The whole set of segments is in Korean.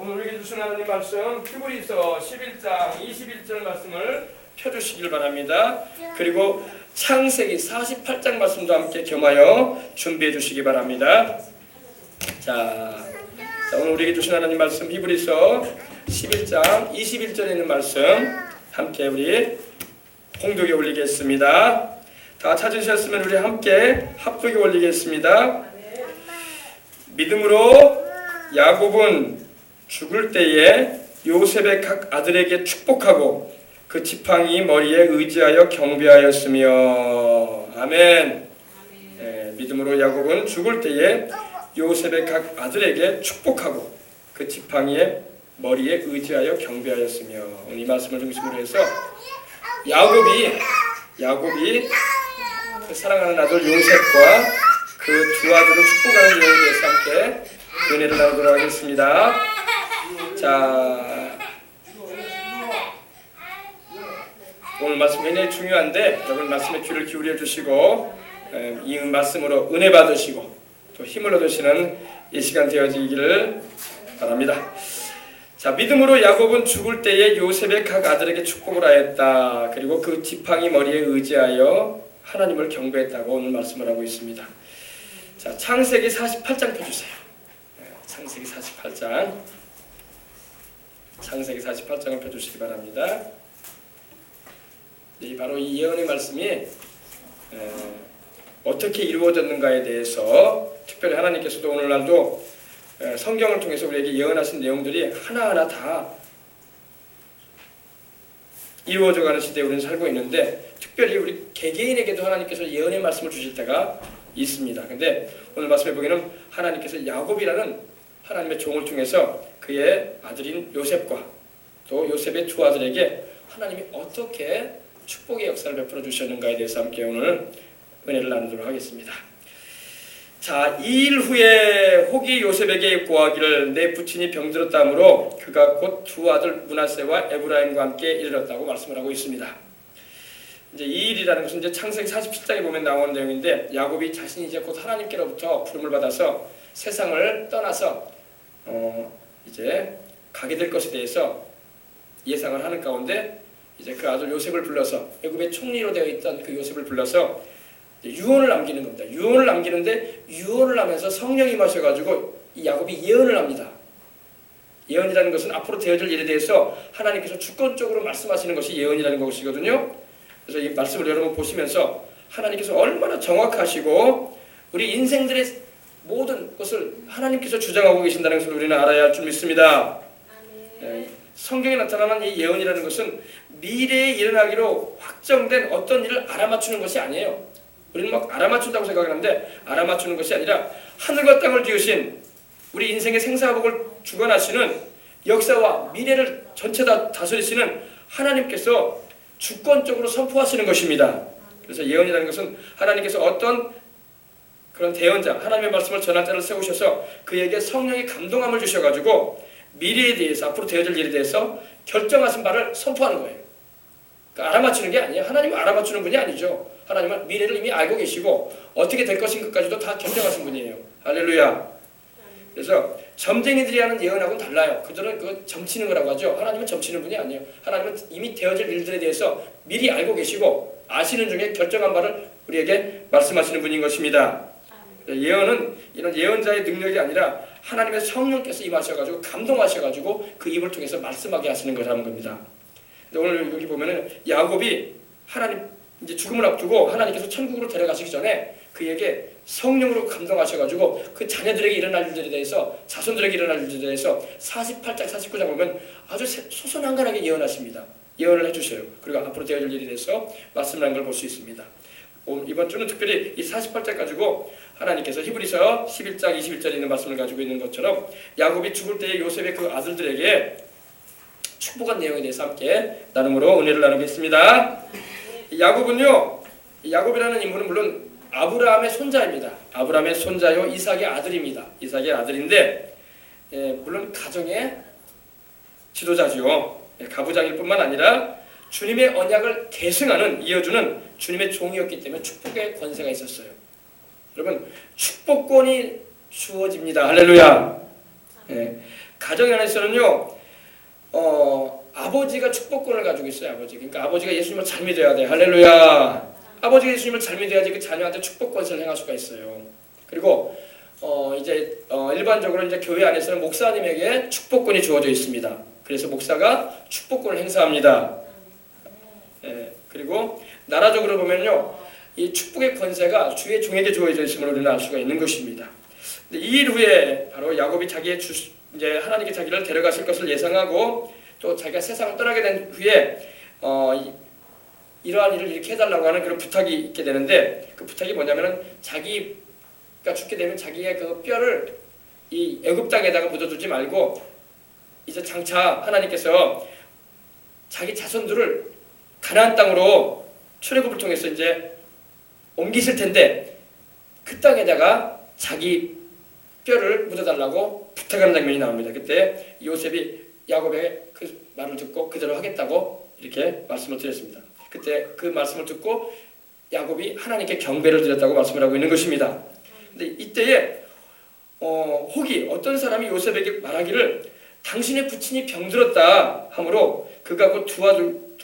오늘 우리에게 주신 하나님 말씀 히브리서 11장 21절 말씀을 펴주시길 바랍니다. 그리고 창세기 48장 말씀도 함께 겸하여 준비해 주시기 바랍니다. 자, 오늘 우리에게 주신 하나님 말씀 히브리서 11장 21절에 있는 말씀 함께 우리 공독에 올리겠습니다. 다 찾으셨으면 우리 함께 합독에 올리겠습니다. 믿음으로 야곱은 죽을 때에 요셉의 각 아들에게 축복하고 그 지팡이 머리에 의지하여 경배하였으며. 아멘. 믿음으로 야곱은 죽을 때에 요셉의 각 아들에게 축복하고 그 지팡이의 머리에 의지하여 경배하였으며. 이 말씀을 중심으로 해서 야곱이 그 사랑하는 아들 요셉과 그 두 아들을 축복하는 내용에 대해서 함께 은혜를 나누도록 하겠습니다. 자, 오늘 말씀 굉장히 중요한데 여러분 말씀에 귀를 기울여 주시고 이 말씀으로 은혜 받으시고 또 힘을 얻으시는 이 시간 되어지기를 바랍니다. 자, 믿음으로 야곱은 죽을 때에 요셉의 각 아들에게 축복을 하였다. 그리고 그 지팡이 머리에 의지하여 하나님을 경배했다고 오늘 말씀을 하고 있습니다. 자, 창세기 48장 펴주세요. 창세기 48장. 창세기 48장을 펴주시기 바랍니다. 바로 이 예언의 말씀이 어떻게 이루어졌는가에 대해서 특별히 하나님께서도 오늘날도 성경을 통해서 우리에게 예언하신 내용들이 하나하나 다 이루어져가는 시대에 우리는 살고 있는데 특별히 우리 개개인에게도 하나님께서 예언의 말씀을 주실 때가 있습니다. 근데 오늘 말씀해 보기에는 하나님께서 야곱이라는 하나님의 종을 통해서 그의 아들인 요셉과 또 요셉의 두 아들에게 하나님이 어떻게 축복의 역사를 베풀어 주셨는가에 대해서 함께 오늘 은혜를 나누도록 하겠습니다. 자, 2일 후에 혹이 요셉에게 고하기를 내 부친이 병들었다 하므로 그가 곧 두 아들 므낫세와 에브라임과 함께 이르렀다고 말씀을 하고 있습니다. 이제 2일이라는 것은 이제 창세기 47장에 보면 나오는 내용인데 야곱이 자신이 이제 곧 하나님께로부터 부름을 받아서 세상을 떠나서 이제 가게 될 것에 대해서 예상을 하는 가운데 이제 그 아들 요셉을 불러서 애굽의 총리로 되어 있던 그 요셉을 불러서 유언을 남기는 겁니다. 유언을 남기는데 유언을 하면서 성령이 임하셔가지고 이 야곱이 예언을 합니다. 예언이라는 것은 앞으로 되어질 일에 대해서 하나님께서 주권적으로 말씀하시는 것이 예언이라는 것이거든요. 그래서 이 말씀을 여러분 보시면서 하나님께서 얼마나 정확하시고 우리 인생들의 모든 것을 하나님께서 주장하고 계신다는 것을 우리는 알아야 할 줄 믿습니다. 성경에 나타나는 이 예언이라는 것은 미래에 일어나기로 확정된 어떤 일을 알아맞추는 것이 아니에요. 우리는 막 알아맞춘다고 생각하는데 알아맞추는 것이 아니라 하늘과 땅을 지으신 우리 인생의 생사복을 주관하시는 역사와 미래를 전체 다 다스리시는 하나님께서 주권적으로 선포하시는 것입니다. 그래서 예언이라는 것은 하나님께서 어떤 그런 대언자, 하나님의 말씀을 전할 자를 세우셔서 그에게 성령의 감동함을 주셔가지고 미래에 대해서 앞으로 되어질 일에 대해서 결정하신 바를 선포하는 거예요. 그러니까 알아맞추는 게 아니에요. 하나님은 알아맞추는 분이 아니죠. 하나님은 미래를 이미 알고 계시고 어떻게 될 것인 것까지도 다 결정하신 분이에요. 할렐루야. 그래서 점쟁이들이 하는 예언하고는 달라요. 그들은 그 점치는 거라고 하죠. 하나님은 점치는 분이 아니에요. 하나님은 이미 되어질 일들에 대해서 미리 알고 계시고 아시는 중에 결정한 바를 우리에게 말씀하시는 분인 것입니다. 예언은 이런 예언자의 능력이 아니라 하나님의 성령께서 임하셔가지고 감동하셔가지고 그 입을 통해서 말씀하게 하시는 거라는 겁니다. 오늘 여기 보면은 야곱이 하나님 이제 죽음을 앞두고 하나님께서 천국으로 데려가시기 전에 그에게 성령으로 감동하셔가지고 그 자녀들에게 일어날 일들에 대해서 자손들에게 일어날 일들에 대해서 48장 49장 보면 아주 소소한간하게 예언하십니다. 예언을 해주셔요. 그리고 앞으로 되어질 일에 대해서 말씀을 한 걸 볼 수 있습니다. 이번 주는 특별히 이 48장 가지고 하나님께서 히브리서 11장 21절에 있는 말씀을 가지고 있는 것처럼 야곱이 죽을 때에 요셉의 그 아들들에게 축복한 내용에 대해서 함께 나눔으로 은혜를 나누겠습니다. 야곱은요, 야곱이라는 인물은 물론 아브라함의 손자입니다. 아브라함의 손자요 이삭의 아들입니다. 이삭의 아들인데 물론 가정의 지도자죠. 가부장일 뿐만 아니라 주님의 언약을 계승하는 이어주는 주님의 종이었기 때문에 축복의 권세가 있었어요. 여러분 축복권이 주어집니다. 할렐루야. 가정 안에서는요, 아버지가 축복권을 가지고 있어요. 아버지. 그러니까 아버지가 예수님을 잘 믿어야 돼. 할렐루야. 아버지가 예수님을 잘 믿어야지 그 자녀한테 축복권을 행할 수가 있어요. 그리고 일반적으로 이제 교회 안에서는 목사님에게 축복권이 주어져 있습니다. 그래서 목사가 축복권을 행사합니다. 그리고 나라적으로 보면요, 이 축복의 권세가 주의 종에게 주어져 있음을 우리는 알 수가 있는 것입니다. 근데 이 일 후에 바로 야곱이 이제 하나님께 자기를 데려가실 것을 예상하고 또 자기가 세상을 떠나게 된 후에 이러한 일을 이렇게 해달라고 하는 그런 부탁이 있게 되는데, 그 부탁이 뭐냐면은 자기가 죽게 되면 자기의 그 뼈를 이 애굽 땅에다가 묻어두지 말고 이제 장차 하나님께서 자기 자손들을 가나안 땅으로 출애굽을 통해서 이제 옮기실 텐데 그 땅에다가 자기 뼈를 묻어달라고 부탁하는 장면이 나옵니다. 그때 요셉이 야곱의 그 말을 듣고 그대로 하겠다고 이렇게 말씀을 드렸습니다. 그때 그 말씀을 듣고 야곱이 하나님께 경배를 드렸다고 말씀을 하고 있는 것입니다. 근데 이때에 혹이 어떤 사람이 요셉에게 말하기를 당신의 부친이 병들었다 하므로 그가 곧 두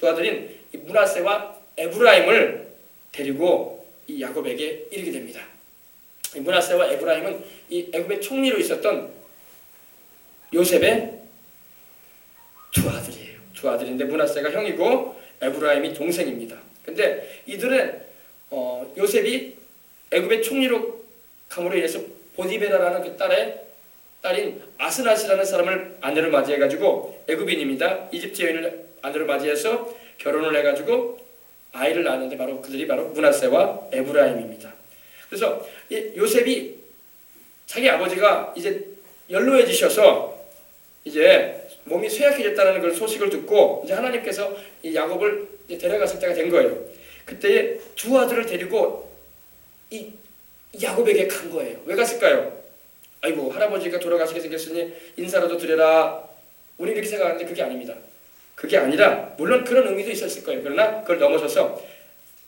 아들인 므낫세와 에브라임을 데리고 이 야곱에게 이르게 됩니다. 이 므낫세와 에브라임은 이 애굽의 총리로 있었던 요셉의 두 아들이에요. 두 아들인데 므낫세가 형이고 에브라임이 동생입니다. 근데 이들은 요셉이 애굽의 총리로 감으로 인해서 보디베라라는 그 딸인 아스낫이라는 사람을 아내로 맞이해가지고 애굽인입니다. 이집트 여인을 아내로 맞이해서 결혼을 해가지고 아이를 낳았는데 그들이 바로 므낫세와 에브라임입니다. 그래서 요셉이 자기 아버지가 이제 연로해지셔서 이제 몸이 쇠약해졌다는 그 소식을 듣고 이제 하나님께서 이 야곱을 이제 데려갔을 때가 된 거예요. 그때 두 아들을 데리고 이 야곱에게 간 거예요. 왜 갔을까요? 아이고, 할아버지가 돌아가시게 생겼으니 인사라도 드려라. 우리 이렇게 생각하는데 그게 아닙니다. 그게 아니라 물론 그런 의미도 있었을 거예요. 그러나 그걸 넘어서서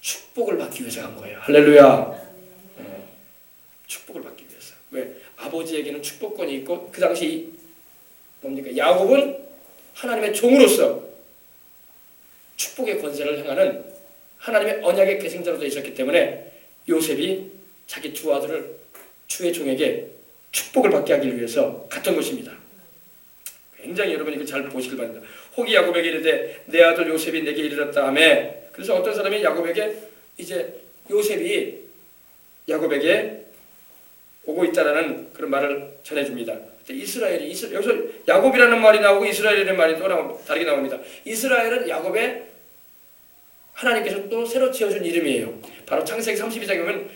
축복을 받기 위해서 간 거예요. 할렐루야. 축복을 받기 위해서. 왜? 아버지에게는 축복권이 있고 그 당시 뭡니까? 야곱은 하나님의 종으로서 축복의 권세를 행하는 하나님의 언약의 계승자로 되어 있었기 때문에 요셉이 자기 두 아들을 주의 종에게 축복을 받게 하기 위해서 갔던 것입니다. 굉장히 여러분이 그 잘 보시길 바랍니다. 혹이 야곱에게 이르되 내 아들 요셉이 내게 이르렀다 하며, 그래서 어떤 사람이 야곱에게 이제 요셉이 야곱에게 오고 있다라는 그런 말을 전해줍니다. 여기서 야곱이라는 말이 나오고 이스라엘이라는 말이 또 다르게 나옵니다. 이스라엘은 야곱의 하나님께서 또 새로 지어준 이름이에요. 바로 창세기 32장에 보면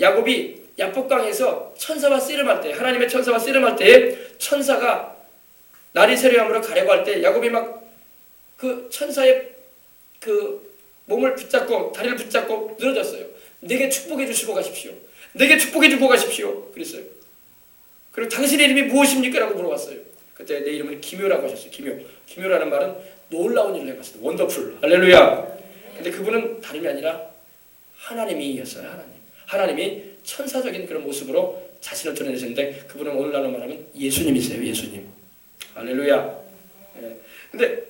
야곱이 야복강에서 천사와 씨름할 때, 하나님의 천사와 씨름할 때에 천사가 날이 세려함으로 가려고 할 때 야곱이 막 그 천사의 그 몸을 붙잡고 다리를 붙잡고 늘어졌어요. 내게 축복해 주시고 가십시오. 내게 축복해 주고 가십시오. 그랬어요. 그리고 당신의 이름이 무엇입니까? 라고 물어봤어요. 그때 내 이름은 기묘라고 하셨어요. 기묘라는 말은 놀라운 일을 해봤어요. 원더풀. 할렐루야. 근데 그분은 다름이 아니라 하나님이었어요. 하나님이 천사적인 그런 모습으로 자신을 드러내셨는데 그분은 오늘날로 말하면 예수님이세요. 예수님. 할렐루야. 근데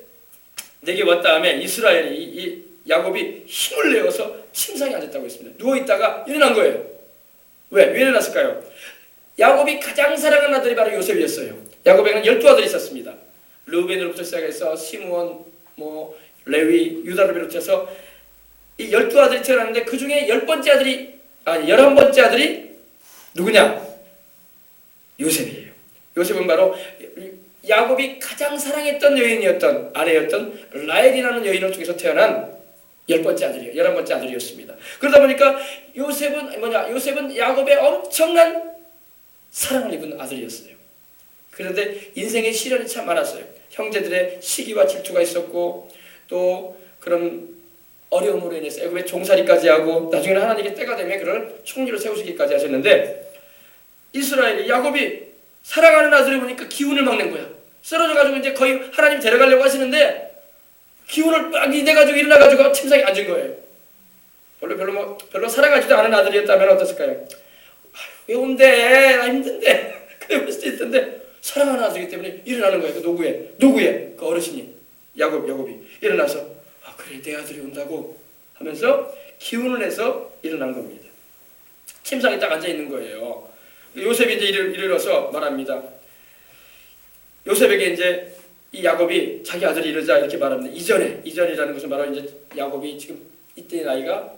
내게 왔다 하면 이스라엘이 이 야곱이 힘을 내어서 침상에 앉았다고 했습니다. 누워있다가 일어난 거예요. 왜 일어났을까요? 야곱이 가장 사랑하는 아들이 바로 요셉이었어요. 야곱에게는 12아들이 있었습니다. 르우벤으로부터 시작해서 시므온, 레위, 유다를 비롯해서 이 12아들이 태어났는데 그 중에 11번째 아들이 누구냐? 요셉이에요. 요셉은 바로 야곱이 가장 사랑했던 여인이었던 아내였던 라헬이라는 여인을 통해서 태어난 11번째 아들이었습니다. 그러다 보니까 요셉은 야곱의 엄청난 사랑을 입은 아들이었어요. 그런데 인생의 시련이 참 많았어요. 형제들의 시기와 질투가 있었고 또 그런 어려움으로 인해서 애굽에 종살이까지 하고 나중에는 하나님께 때가 되면 그를 총리로 세우시기까지 하셨는데 이스라엘이 야곱이 사랑하는 아들을 보니까 기운을 막 낸 거야. 쓰러져가지고 이제 거의 하나님 데려가려고 하시는데 기운을 막 내가지고 일어나가지고 침상에 앉은 거예요. 별로 사랑하지도 않은 아들이었다면 어땠을까요? 왜 온대? 나 힘든데. 그래 볼 수도 있던데 사랑하는 아들이기 때문에 일어나는 거예요. 그 노구의 그 어르신이 야곱이 일어나서 그래 내 아들이 온다고 하면서 기운을 내서 일어난 겁니다. 침상에 딱 앉아 있는 거예요. 요셉이 이제 일어서 말합니다. 요셉에게 이제 이 야곱이 자기 아들이 이러자 이렇게 말합니다. 이전이라는 것은 바로 이제 야곱이 지금 이때 나이가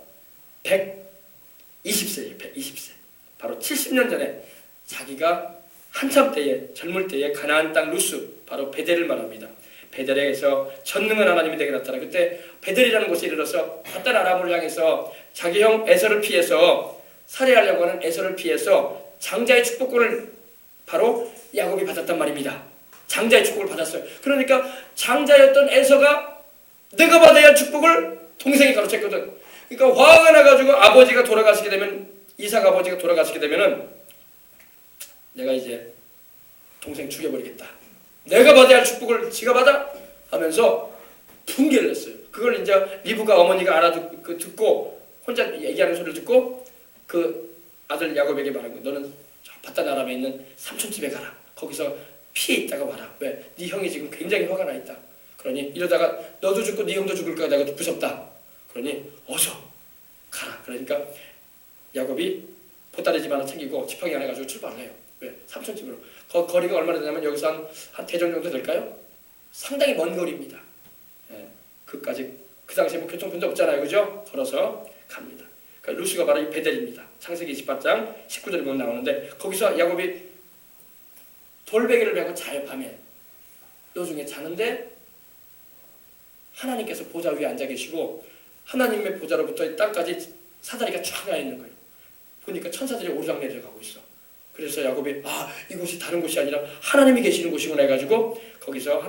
120세예요. 120세. 바로 70년 전에 자기가 한참 때에 젊을 때에 가나안 땅 루스 바로 베델을 말합니다. 베델에서 전능한 하나님이 되게 나타나 그때 베델이라는 곳에 이르러서 파단 아람을 향해서 자기 형 에서를 피해서 살해하려고 하는 에서를 피해서 장자의 축복권을 바로 야곱이 받았단 말입니다. 장자의 축복을 받았어요. 그러니까 장자였던 에서가 내가 받아야 할 축복을 동생이 가로챘거든. 그러니까 화가 나가지고 아버지가 돌아가시게 되면 이삭 아버지가 돌아가시게 되면은 내가 이제 동생 죽여버리겠다. 내가 받아야 할 축복을 지가 받아 하면서 분개를 했어요. 그걸 이제 리브가 어머니가 듣고 혼자 얘기하는 소리를 듣고 그 아들 야곱에게 말한 거예요. 너는 바단 아람에 있는 삼촌 집에 가라. 거기서 피해 있다가 와라. 왜? 네 형이 지금 굉장히 화가 나 있다. 그러니 이러다가 너도 죽고 네 형도 죽을까 내가 무섭다. 그러니 어서 가라. 그러니까 야곱이 보따리 하나 챙기고 지팡이 하나 가지고 출발을 해요. 왜? 삼촌 집으로. 거리가 얼마나 되냐면 여기서 한 대전 정도 될까요? 상당히 먼 거리입니다. 예, 그까지 그 당시에 뭐 교통편도 없잖아요, 그죠? 걸어서 갑니다. 그러니까 루스가 바로 이 베델입니다. 창세기 28장 19절에 보면 나오는데 거기서 야곱이 돌베개를 메고 자요. 밤에 노중에 자는데 하나님께서 보좌 위에 앉아 계시고 하나님의 보좌로부터 땅까지 사다리가 쫙 나 있는 거예요. 보니까 천사들이 오르락내리락 가고 있어. 그래서 야곱이 이곳이 다른 곳이 아니라 하나님이 계시는 곳이구나 해가지고 거기서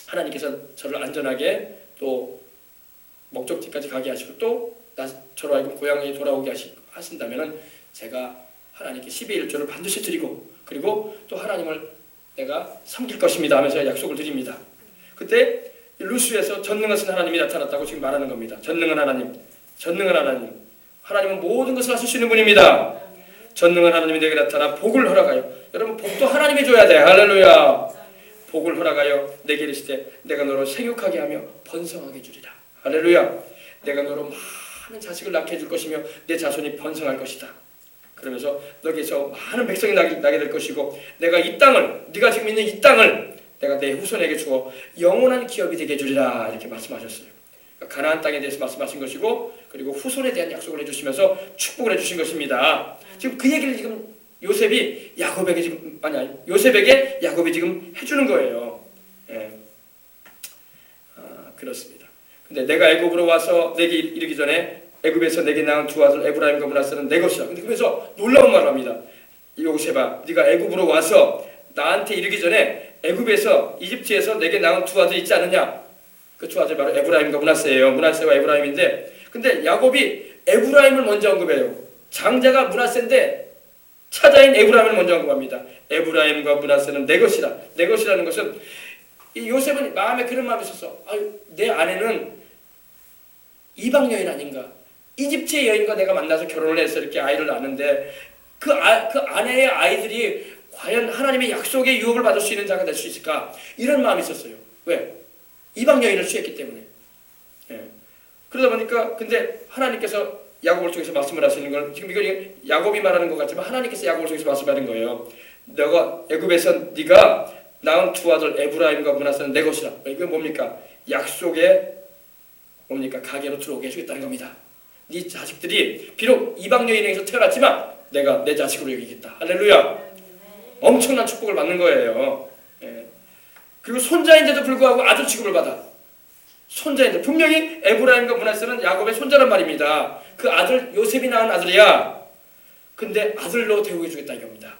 하나님께서 저를 안전하게 또 목적지까지 가게 하시고 또 저로 하여금 고향에 돌아오게 하신다면은 제가 하나님께 10의 1조를 반드시 드리고 그리고 또 하나님을 내가 섬길 것입니다 하면서 약속을 드립니다. 그때 루스에서 전능하신 하나님이 나타났다고 지금 말하는 겁니다. 전능한 하나님. 하나님은 모든 것을 하실 수 있는 분입니다. 전능한 하나님이 내게 나타나 복을 허락하여, 여러분 복도 하나님이 줘야 돼. 할렐루야. 복을 허락하여 내게 이르시되 내가 너로 생육하게 하며 번성하게 주리라. 할렐루야. 내가 너로 많은 자식을 낳게 해줄 것이며 내 자손이 번성할 것이다. 그러면서 너에게서 많은 백성이 나게 될 것이고 내가 이 땅을, 네가 지금 있는 이 땅을 내가 내 후손에게 주어 영원한 기업이 되게 해주리라. 이렇게 말씀하셨어요. 가나안 땅에 대해서 말씀하신 것이고 그리고 후손에 대한 약속을 해주시면서 축복을 해주신 것입니다. 지금 그 얘기를 지금 요셉이 야곱에게 지금 요셉에게 야곱이 지금 해주는 거예요. 예. 그렇습니다. 근데 내가 애굽으로 와서 내게 이르기 전에 애굽에서 내게 낳은 두 아들 에브라임과 므낫세는 내 것이라. 근데 그래서 놀라운 말을 합니다. 요셉아, 네가 애굽으로 와서 나한테 이르기 전에 애굽에서 이집트에서 내게 낳은 두 아들 있지 않느냐? 그 두 아들 바로 에브라임과 므낫세예요. 므낫세와 에브라임인데, 근데 야곱이 에브라임을 먼저 언급해요. 장자가 므낫세인데 차자인 에브라임을 먼저 언급합니다. 에브라임과 므낫세는 내 것이라. 내 것이라는 것은 이 요셉은 마음에 그런 마음이 있었어. 내 아내는 이방 여인 아닌가? 이집트의 여인과 내가 만나서 결혼을 해서 이렇게 아이를 낳는데 그 아내의 아이들이 과연 하나님의 약속의 유업을 받을 수 있는 자가 될 수 있을까? 이런 마음이 있었어요. 왜? 이방 여인을 취했기 때문에. 예. 그러다 보니까 근데 하나님께서 야곱을 통해서 말씀을 하시는 건 지금 이거 야곱이 말하는 것 같지만 하나님께서 야곱을 통해서 말씀하는 거예요. 너가 애굽에서 네가 낳은 두 아들 에브라임과 므낫세는 내 것이라. 이게 뭡니까? 약속의 뭡니까? 가게로 들어오게 해주겠다는 겁니다. 네 자식들이 비록 이방 여인에게서 태어났지만 내가 내 자식으로 여기겠다. 할렐루야. 엄청난 축복을 받는 거예요. 예. 그리고 손자인데도 불구하고 아들 취급을 받아. 손자인데 분명히 에브라임과 므낫세는 야곱의 손자란 말입니다. 그 아들 요셉이 낳은 아들이야. 근데 아들로 대우해 주겠다 이겁니다.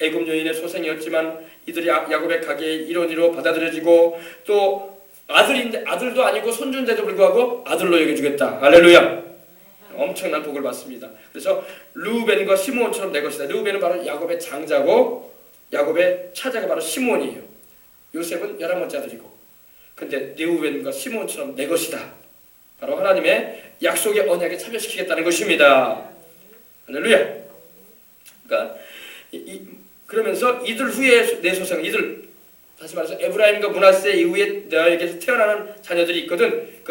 애굽 여인의 소생이었지만 이들이 야곱의 가게의 일원으로 받아들여지고 또 아들도 아니고 손주인데도 불구하고 아들로 여겨주겠다. 할렐루야. 엄청난 복을 받습니다. 그래서 르우벤과 시므온처럼 내 것이다. 르우벤은 바로 야곱의 장자고 야곱의 차자가 바로 시므온이에요. 요셉은 11번째 아들이고 근데 르우벤과 시므온처럼 내 것이다. 바로 하나님의 약속의 언약에 참여시키겠다는 것입니다. 할렐루야. 그러니까 그러면서 이들 후에 내 소생, 이들 다시 말해서 에브라임과 므낫세 이후에 너에게서 태어나는 자녀들이 있거든.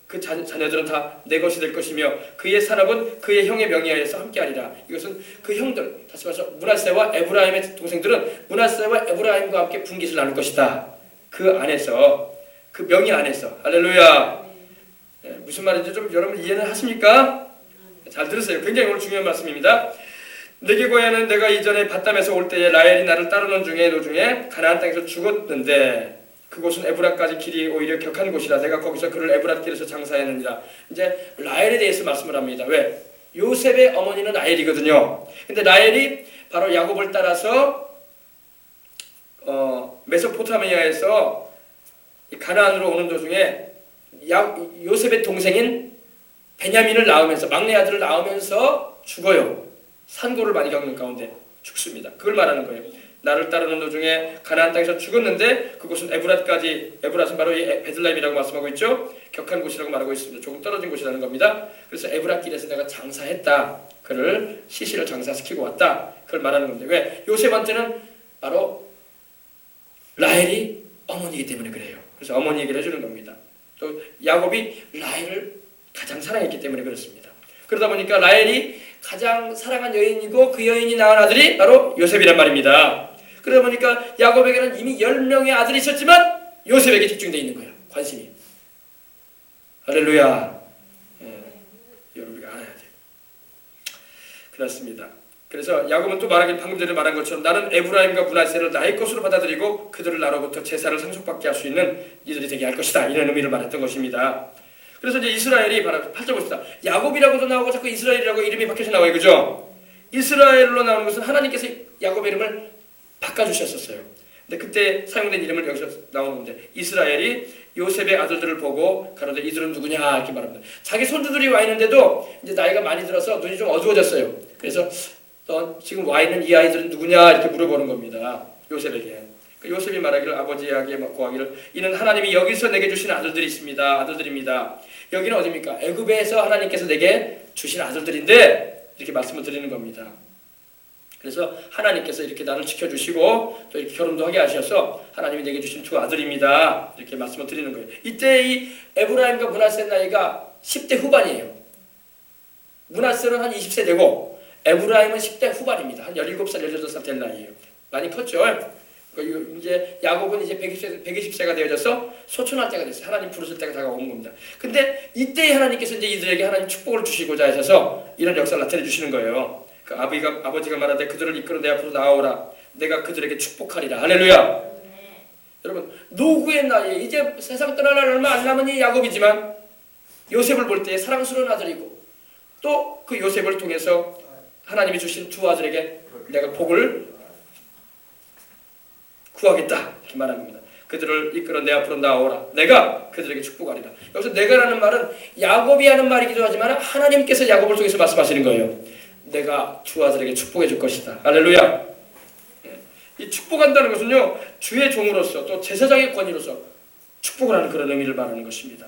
그 자녀들은 다 내 것이 될 것이며 그의 산업은 그의 형의 명예하에서 함께하리라. 이것은 그 형들, 다시 말해서 므낫세와 에브라임의 동생들은 므낫세와 에브라임과 함께 분깃을 나눌 것이다. 그 안에서, 그 명예 안에서. 할렐루야. 무슨 말인지 좀 여러분 이해는 하십니까? 잘 들으세요. 굉장히 오늘 중요한 말씀입니다. 내게 고향은 내가 이전에 밧담에서 올 때에 라헬이 나를 따르는 중에 도중에 가나안 땅에서 죽었는데 그곳은 에브라까지 길이 오히려 격한 곳이라 내가 거기서 그를 에브라 길에서 장사했느니라. 이제 라헬에 대해서 말씀을 합니다. 왜? 요셉의 어머니는 라헬이거든요. 근데 라헬이 바로 야곱을 따라서 메소포타미아에서 가나안으로 오는 도중에 요셉의 동생인 베냐민을 낳으면서 막내 아들을 낳으면서 죽어요. 산고를 많이 겪는 가운데 죽습니다. 그걸 말하는 거예요. 나를 따르는 도중에 가나안 땅에서 죽었는데 그곳은 에브랏까지, 에브랏은 바로 이 베들레헴이라고 말씀하고 있죠. 격한 곳이라고 말하고 있습니다. 조금 떨어진 곳이라는 겁니다. 그래서 에브랏 길에서 내가 장사했다. 그를 시시를 장사시키고 왔다. 그걸 말하는 겁니다. 왜? 요셉한테는 바로 라헬이 어머니이기 때문에 그래요. 그래서 어머니 얘기를 해주는 겁니다. 또 야곱이 라헬을 가장 사랑했기 때문에 그렇습니다. 그러다 보니까 라헬이 가장 사랑한 여인이고 그 여인이 낳은 아들이 바로 요셉이란 말입니다. 그러다 보니까 야곱에게는 이미 10명의 아들이 있었지만 요셉에게 집중되어 있는 거예요. 관심이. 할렐루야. 여러분 우리가 알아야 돼요. 그렇습니다. 그래서 야곱은 또 방금 전에 말한 것처럼 나는 에브라임과 므낫세를 나의 것으로 받아들이고 그들을 나로부터 제사를 상속받게 할 수 있는 이들이 되게 할 것이다. 이런 의미를 말했던 것입니다. 그래서 이제 이스라엘이 바로 8절 봅시다. 야곱이라고도 나오고 자꾸 이스라엘이라고 이름이 바뀌어서 나와요. 그죠? 이스라엘로 나오는 것은 하나님께서 야곱의 이름을 바꿔주셨었어요. 근데 그때 사용된 이름을 여기서 나오는 건데 이스라엘이 요셉의 아들들을 보고 가로되 이들은 누구냐 이렇게 말합니다. 자기 손주들이 와 있는데도 이제 나이가 많이 들어서 눈이 좀 어두워졌어요. 그래서 지금 와 있는 이 아이들은 누구냐 이렇게 물어보는 겁니다. 요셉에게. 요셉이 말하기를 아버지에게 고하기를 이는 하나님이 여기서 내게 주신 아들들이 있습니다. 아들들입니다. 여기는 어디입니까? 애굽에서 하나님께서 내게 주신 아들들인데 이렇게 말씀을 드리는 겁니다. 그래서 하나님께서 이렇게 나를 지켜주시고 또 이렇게 결혼도 하게 하셔서 하나님이 내게 주신 두 아들입니다. 이렇게 말씀을 드리는 거예요. 이때 이 에브라임과 므낫세 나이가 10대 후반이에요. 므낫세는 한 20세 되고 에브라임은 10대 후반입니다. 한 17살, 18살 될 나이에요. 많이 컸죠. 이제 야곱은 이제 120세가 되어져서 소천할 때가 됐어요. 하나님 부르실 때가 다가온 겁니다. 근데 이때 하나님께서 이제 이들에게 하나님 축복을 주시고자 하셔서 이런 역사를 나타내 주시는 거예요. 그 아버지가 말하되 그들을 이끌어 내 앞으로 나오라. 내가 그들에게 축복하리라. 할렐루야. 네. 여러분 노구의 나이에 이제 세상 떠날 날 얼마 안 남은 야곱이지만 요셉을 볼 때 사랑스러운 아들이고 또 그 요셉을 통해서 하나님이 주신 두 아들에게 내가 복을 구하겠다 이렇게 말하는 겁니다. 그들을 이끌어 내 앞으로 나오라. 내가 그들에게 축복하리라. 여기서 내가라는 말은 야곱이 하는 말이기도 하지만 하나님께서 야곱을 통해서 말씀하시는 거예요. 내가 두 아들에게 축복해 줄 것이다. 할렐루야. 이 축복한다는 것은요 주의 종으로서 또 제사장의 권위로서 축복을 하는 그런 의미를 말하는 것입니다.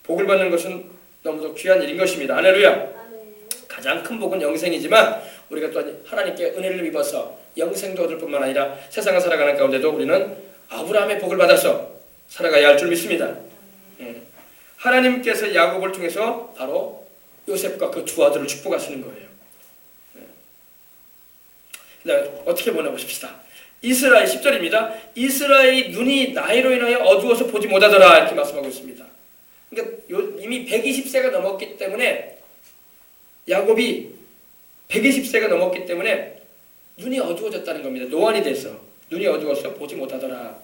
복을 받는 것은 너무도 귀한 일인 것입니다. 할렐루야. 가장 큰 복은 영생이지만 우리가 또 하나님께 은혜를 입어서 영생도 얻을 뿐만 아니라 세상을 살아가는 가운데도 우리는 아브라함의 복을 받아서 살아가야 할 줄 믿습니다. 하나님께서 야곱을 통해서 바로 요셉과 그 두 아들을 축복하시는 거예요. 어떻게 보나 보십시다. 이스라엘 10절입니다. 이스라엘이 눈이 나이로 인하여 어두워서 보지 못하더라 이렇게 말씀하고 있습니다. 그러니까 이미 120세가 넘었기 때문에 야곱이 120세가 넘었기 때문에 눈이 어두워졌다는 겁니다. 노안이 돼서 눈이 어두워서 보지 못하더라.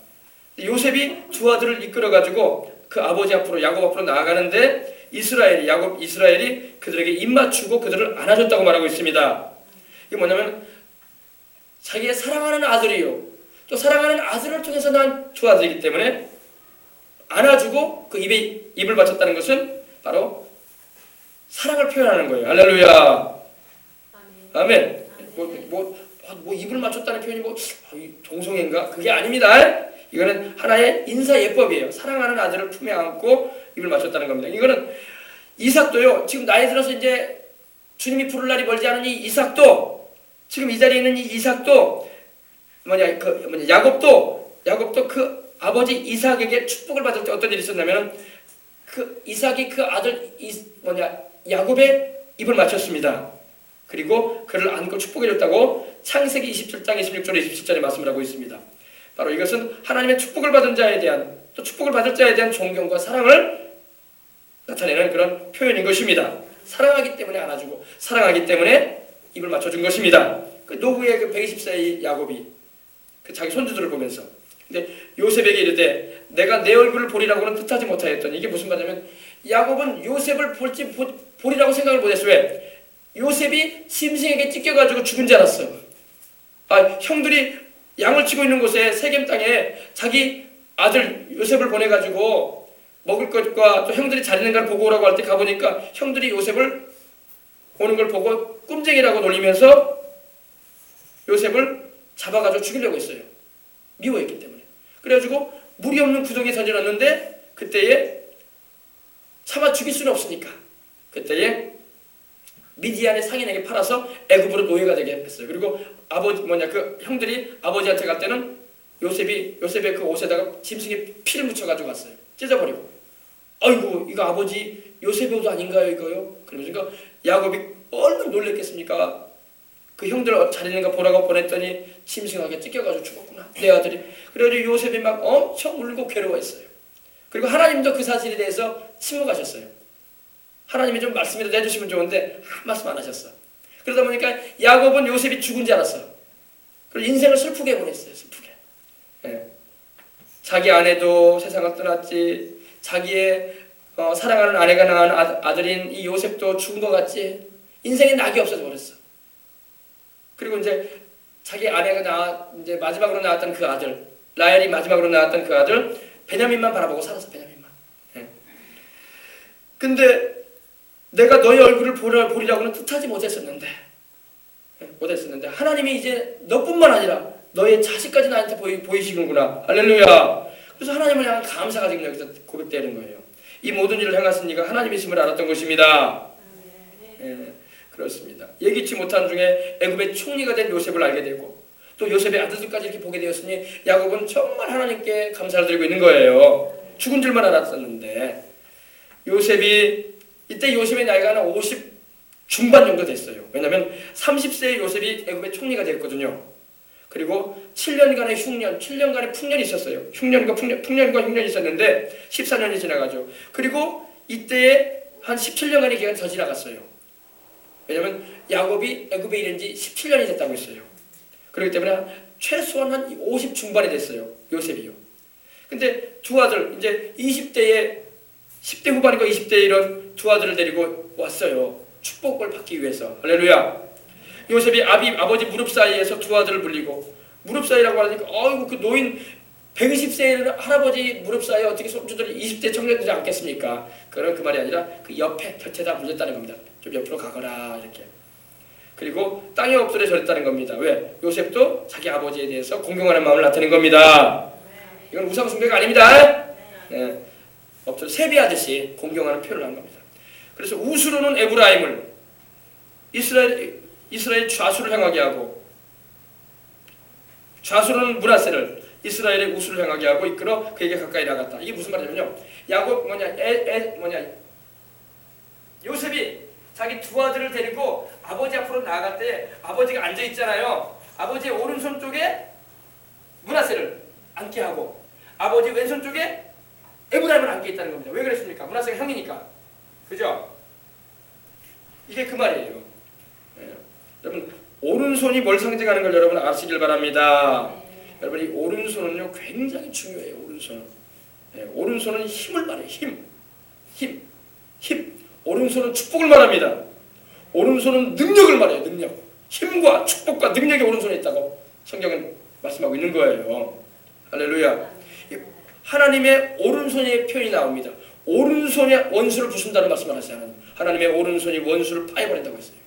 요셉이 두 아들을 이끌어가지고 그 아버지 앞으로 야곱 앞으로 나아가는데 이스라엘이 그들에게 입맞추고 그들을 안아줬다고 말하고 있습니다. 이게 뭐냐면 자기의 사랑하는 아들이요 또 사랑하는 아들을 통해서 난 두 아들이기 때문에 안아주고 그 입에 입을 맞췄다는 것은 바로 사랑을 표현하는 거예요. 할렐루야. 아멘. 뭐 입을 맞췄다는 표현이 동성애인가? 그게 아닙니다. 이거는 하나의 인사 예법이에요. 사랑하는 아들을 품에 안고 입을 맞췄다는 겁니다. 이거는 이삭도요. 지금 나이 들어서 이제 주님이 부를 날이 멀지 않으니 이삭도 지금 이 자리에 있는 이 이삭도 야곱도 그 아버지 이삭에게 축복을 받을 때 어떤 일이 있었냐면 그 이삭이 그 아들 야곱의 입을 맞췄습니다. 그리고 그를 안고 축복해줬다고 창세기 27장 26절 27절에 말씀을 하고 있습니다. 바로 이것은 하나님의 축복을 받은 자에 대한 또 축복을 받을 자에 대한 존경과 사랑을 나타내는 그런 표현인 것입니다. 사랑하기 때문에 안아주고 사랑하기 때문에 입을 맞춰준 것입니다. 그 노후의 그 120세의 야곱이 그 자기 손주들을 보면서 근데 요셉에게 이르되 내가 내 얼굴을 보리라고는 뜻하지 못하였더니 이게 무슨 말이냐면 야곱은 요셉을 보리라고 생각을 못했어요. 왜? 요셉이 짐승에게 찢겨가지고 죽은 줄 알았어. 형들이 양을 치고 있는 곳에 세겜 땅에 자기 아들 요셉을 보내가지고 먹을 것과 또 형들이 잘 있는 걸 보고 오라고 할 때 가보니까 형들이 요셉을 오는 걸 보고 꼼쟁이라고 놀리면서 요셉을 잡아가지고 죽이려고 했어요. 미워했기 때문에. 그래가지고 물이 없는 구덩이에 던져놨는데 그때에 차마 죽일 수는 없으니까 그때에 미디안의 상인에게 팔아서 애굽으로 노예가 되게 했어요. 그리고 그 형들이 아버지한테 갈 때는 요셉의 그 옷에다가 짐승의 피를 묻혀가지고 갔어요. 찢어버리고. 아이고 이거 아버지 요셉의 옷 아닌가요 이거요? 그러니까 야곱이 얼마나 놀랬겠습니까? 그 형들 잘 있는가 보라고 보냈더니 짐승하게 찢겨가지고 죽었구나 내 아들이. 그래가지고 요셉이 막 엄청 울고 괴로워했어요. 그리고 하나님도 그 사실에 대해서 침묵하셨어요. 하나님이 좀 말씀이라도 해주시면 좋은데 말씀 안 하셨어. 그러다 보니까 야곱은 요셉이 죽은 줄 알았어. 그리고 인생을 슬프게 보냈어요. 슬프게. 예. 자기 아내도 세상을 떠났지. 자기의 사랑하는 아내가 낳은 아들인 이 요셉도 죽은 것 같지. 인생에 낙이 없어져 버렸어. 그리고 이제 자기 아내가 이제 마지막으로 낳았던 그 아들, 라헬이 마지막으로 낳았던 그 아들 베냐민만 바라보고 살았어. 베냐민만. 예. 근데 내가 너의 얼굴을 보리라고는 뜻하지 못했었는데 하나님이 이제 너뿐만 아니라 너의 자식까지 나한테 보이시는구나. 할렐루야. 그래서 하나님을 향한 감사가 지금 여기서 고백되는 거예요. 이 모든 일을 행하신 이가 하나님이심을 알았던 것입니다. 예, 그렇습니다. 예기치 못한 중에 애굽의 총리가 된 요셉을 알게 되고 또 요셉의 아들들까지 이렇게 보게 되었으니 야곱은 정말 하나님께 감사를 드리고 있는 거예요. 죽은 줄만 알았었는데 이때 요셉의 나이가 한 50 중반 정도 됐어요. 왜냐하면 30세의 요셉이 애굽의 총리가 됐거든요. 그리고 7년간의 풍년이 있었어요. 풍년과 흉년이 있었는데 14년이 지나가죠. 그리고 이때에 한 17년간의 기간이 더 지나갔어요. 왜냐하면 야곱이 애굽에 이른 지 17년이 됐다고 했어요. 그렇기 때문에 최소한 한 50 중반이 됐어요. 요셉이요. 근데 두 아들 이제 10대 후반이고 20대 이런 두 아들을 데리고 왔어요. 축복을 받기 위해서. 할렐루야. 요셉이 아버지 무릎 사이에서 두 아들을 물리고 무릎 사이라고 하니까 아이고 그 노인 120세의 할아버지 무릎 사이에 어떻게 손주들이 20대 청년들이 앉겠습니까? 그런 그 말이 아니라 그 옆에 곁에다 물렸다는 겁니다. 좀 옆으로 가거라 이렇게. 그리고 땅에 엎드려 절했다는 겁니다. 왜? 요셉도 자기 아버지에 대해서 공경하는 마음을 나타낸 겁니다. 이건 우상 숭배가 아닙니다. 네. 엎드려 세비하듯이 공경하는 표현을 한 겁니다. 그래서 우스로는 에브라임을 이스라엘 좌수를 향하게 하고 좌수로는 므낫세를 이스라엘의 우수를 향하게 하고 이끌어 그에게 가까이 나갔다. 이게 무슨 말이냐면요. 요셉이 자기 두 아들을 데리고 아버지 앞으로 나아갈 때 아버지가 앉아 있잖아요. 아버지의 오른손 쪽에 므낫세를 앉게 하고 아버지 왼손 쪽에 에브라임을 앉게 있다는 겁니다. 왜 그랬습니까? 므낫세가 형이니까. 그죠? 이게 그 말이에요. 네. 여러분 오른손이 뭘 상징하는 걸 여러분 아시길 바랍니다. 여러분 이 오른손은요 굉장히 중요해요. 네. 오른손은 힘을 말해요. 힘. 오른손은 축복을 말합니다. 오른손은 능력을 말해요. 능력. 힘과 축복과 능력이 오른손에 있다고 성경은 말씀하고 있는 거예요. 할렐루야. 하나님의 오른손의 표현이 나옵니다. 오른손에 원수를 부순다는 말씀을 하세요. 하나님의 오른손이 원수를 파해버린다고 했어요.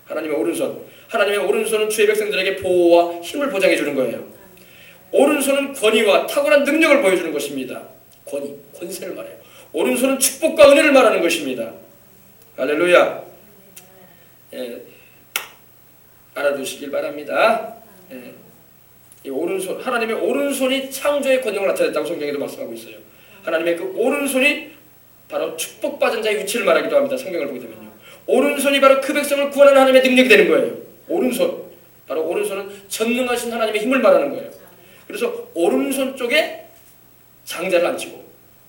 하나님의 오른손은 주의 백성들에게 보호와 힘을 보장해 주는 거예요. 오른손은 권위와 탁월한 능력을 보여주는 것입니다. 권세를 말해요. 오른손은 축복과 은혜를 말하는 것입니다. 할렐루야. 예. 알아두시길 바랍니다. 예. 이 오른손, 하나님의 오른손이 창조의 권능을 나타냈다고 성경에도 말씀하고 있어요. 하나님의 그 오른손이 바로 축복받은 자의 위치를 말하기도 합니다. 성경을 보게 되면요. 오른손이 바로 그 백성을 구원하는 하나님의 능력이 되는 거예요. 오른손. 바로 오른손은 전능하신 하나님의 힘을 말하는 거예요. 그래서 오른손 쪽에 장자를 앉히고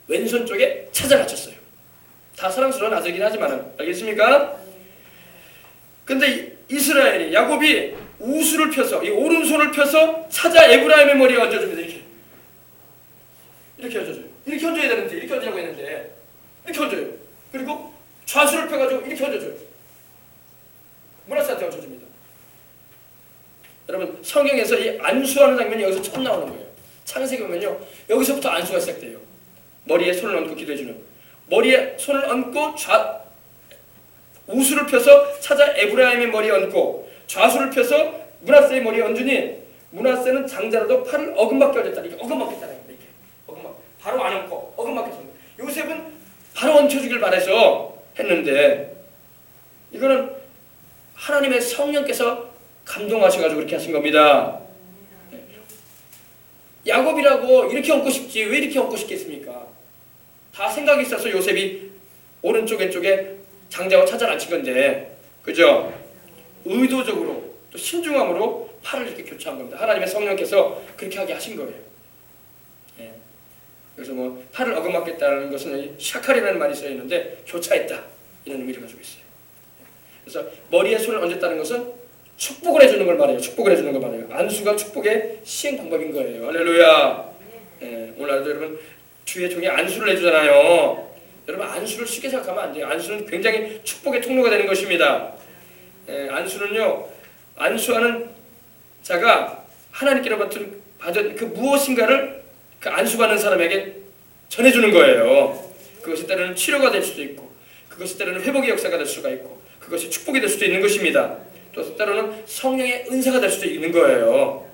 왼손 쪽에 차자를 앉혔어요. 다 사랑스러운 아들이긴 하지만 알겠습니까? 근데 이스라엘이 야곱이 우수를 펴서 이 오른손을 펴서 차자 에브라임의 머리에 얹어줍니다. 이렇게 얹어줘요. 이렇게 얹어야 되는데 이렇게 얹으라고 했는데 이렇게 얹어요. 그리고 좌수를 펴가지고 이렇게 얹어줘요. 므낫세한테 얹어줍니다. 여러분 성경에서 이 안수하는 장면이 여기서 처음 나오는 거예요. 창세기 보면요 여기서부터 안수가 시작돼요. 머리에 손을 얹고 기도해주는, 머리에 손을 얹고 우수를 펴서 차자 에브라임의 머리에 얹고 좌수를 펴서 므낫세의 머리에 얹으니 므낫세는 장자라도 팔을 어금맞게 얹었다. 이게 어금맞겠다는 겁니다. 이렇게 어금맞, 바로 안 얹고 어금맞게 얹는. 요셉은 바로 얹혀주길 바라서 했는데 이거는 하나님의 성령께서 감동하셔가지고 그렇게 하신 겁니다. 야곱이라고 이렇게 얹고 싶지 왜 이렇게 얹고 싶겠습니까? 다 생각이 있어서 요셉이 오른쪽 왼쪽에 장자와 차자를 앉힌 건데, 그죠? 의도적으로 또 신중함으로 팔을 이렇게 교차한 겁니다. 하나님의 성령께서 그렇게 하게 하신 거예요. 예. 그래서 뭐 팔을 어긋맞겠다는 것은 샤칼이라는 말이 쓰여 있는데 교차했다 이런 의미를 가지고 있어요. 그래서 머리에 손을 얹었다는 것은 축복을 해주는 걸 말해요. 축복을 해주는 걸 말해요. 안수가 축복의 시행 방법인 거예요. 할렐루야. 예. 오늘날도 여러분 주의 종이 안수를 해주잖아요. 여러분 안수를 쉽게 생각하면 안 돼요. 안수는 굉장히 축복의 통로가 되는 것입니다. 안수는요, 안수하는 자가 하나님께로부터 받은 그 무엇인가를 그 안수받는 사람에게 전해주는 거예요. 그것이 때로는 치료가 될 수도 있고, 그것이 때로는 회복의 역사가 될 수가 있고, 그것이 축복이 될 수도 있는 것입니다. 또 때로는 성령의 은사가 될 수도 있는 거예요.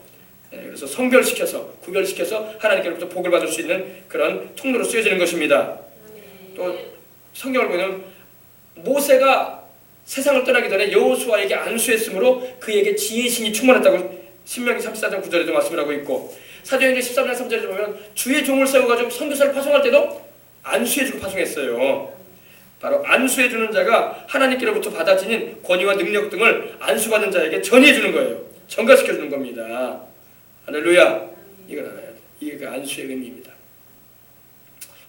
그래서 성별시켜서, 구별시켜서 하나님께로부터 복을 받을 수 있는 그런 통로로 쓰여지는 것입니다. 또 성경을 보면 모세가 세상을 떠나기 전에 여호수아에게 안수했으므로 그에게 지혜의 신이 충만했다고 신명기 34장 9절에도 말씀을 하고 있고, 사도행전 13장 3절에도 보면 주의 종을 세워가지고 선교사를 파송할 때도 안수해주고 파송했어요. 바로 안수해주는 자가 하나님께로부터 받아지는 권위와 능력 등을 안수받는 자에게 전해주는 거예요. 전가시켜주는 겁니다. 할렐루야. 이걸 알아야 돼. 이게 그 안수의 의미입니다.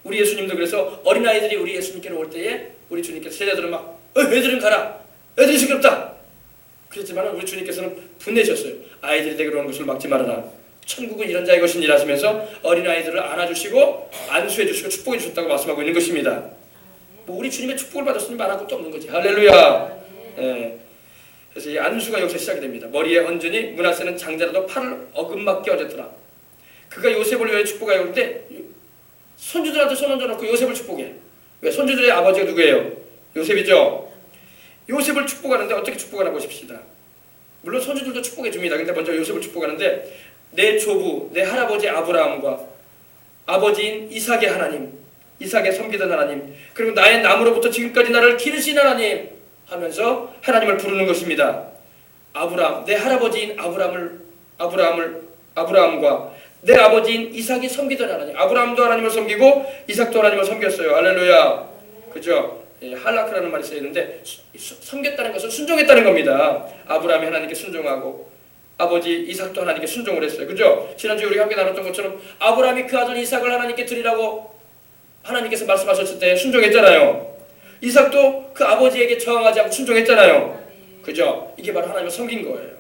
우리 예수님도 그래서 어린아이들이 우리 예수님께로 올 때에 우리 주님께서 제자들은 막 애들은 가라, 애들이 시끄럽다 그랬지만 우리 주님께서는 분내셨어요. 아이들이 내게로 오는 것을 막지 말아라. 천국은 이런 자의 것이니라 하시면서 어린아이들을 안아주시고 안수해주시고 축복해주셨다고 말씀하고 있는 것입니다. 뭐 우리 주님의 축복을 받았으니 말할 것도 없는 거지. 할렐루야. 예. 그래서 이 안수가 여기서 시작이 됩니다. 머리에 얹으니 므낫세는 장자라도 팔을 어금맞게 얹었더라. 그가 요셉을 위해 축복하여 올 때 손주들한테 손 얹어놓고 요셉을 축복해. 왜? 손주들의 아버지가 누구예요? 요셉이죠. 요셉을 축복하는데 어떻게 축복하나 보십시다. 물론 손주들도 축복해 줍니다. 근데 먼저 요셉을 축복하는데 내 조부, 내 할아버지 아브라함과 아버지인 이삭의 하나님, 이삭의 섬기던 하나님, 그리고 나의 남으로부터 지금까지 나를 기르신 하나님 하면서 하나님을 부르는 것입니다. 아브라함, 내 할아버지인 아브라함과 내 아버지인 이삭이 섬기던 하나님. 아브라함도 하나님을 섬기고 이삭도 하나님을 섬겼어요. 할렐루야. 그죠? 예, 할라크라는 말이 쓰여있는데 섬겼다는 것은 순종했다는 겁니다. 아브라함이 하나님께 순종하고 아버지 이삭도 하나님께 순종을 했어요. 그죠? 지난주에 우리가 함께 나눴던 것처럼 아브라함이 그 아들 이삭을 하나님께 드리라고 하나님께서 말씀하셨을 때 순종했잖아요. 이삭도 그 아버지에게 저항하지 않고 순종했잖아요. 그죠? 이게 바로 하나님을 섬긴 거예요.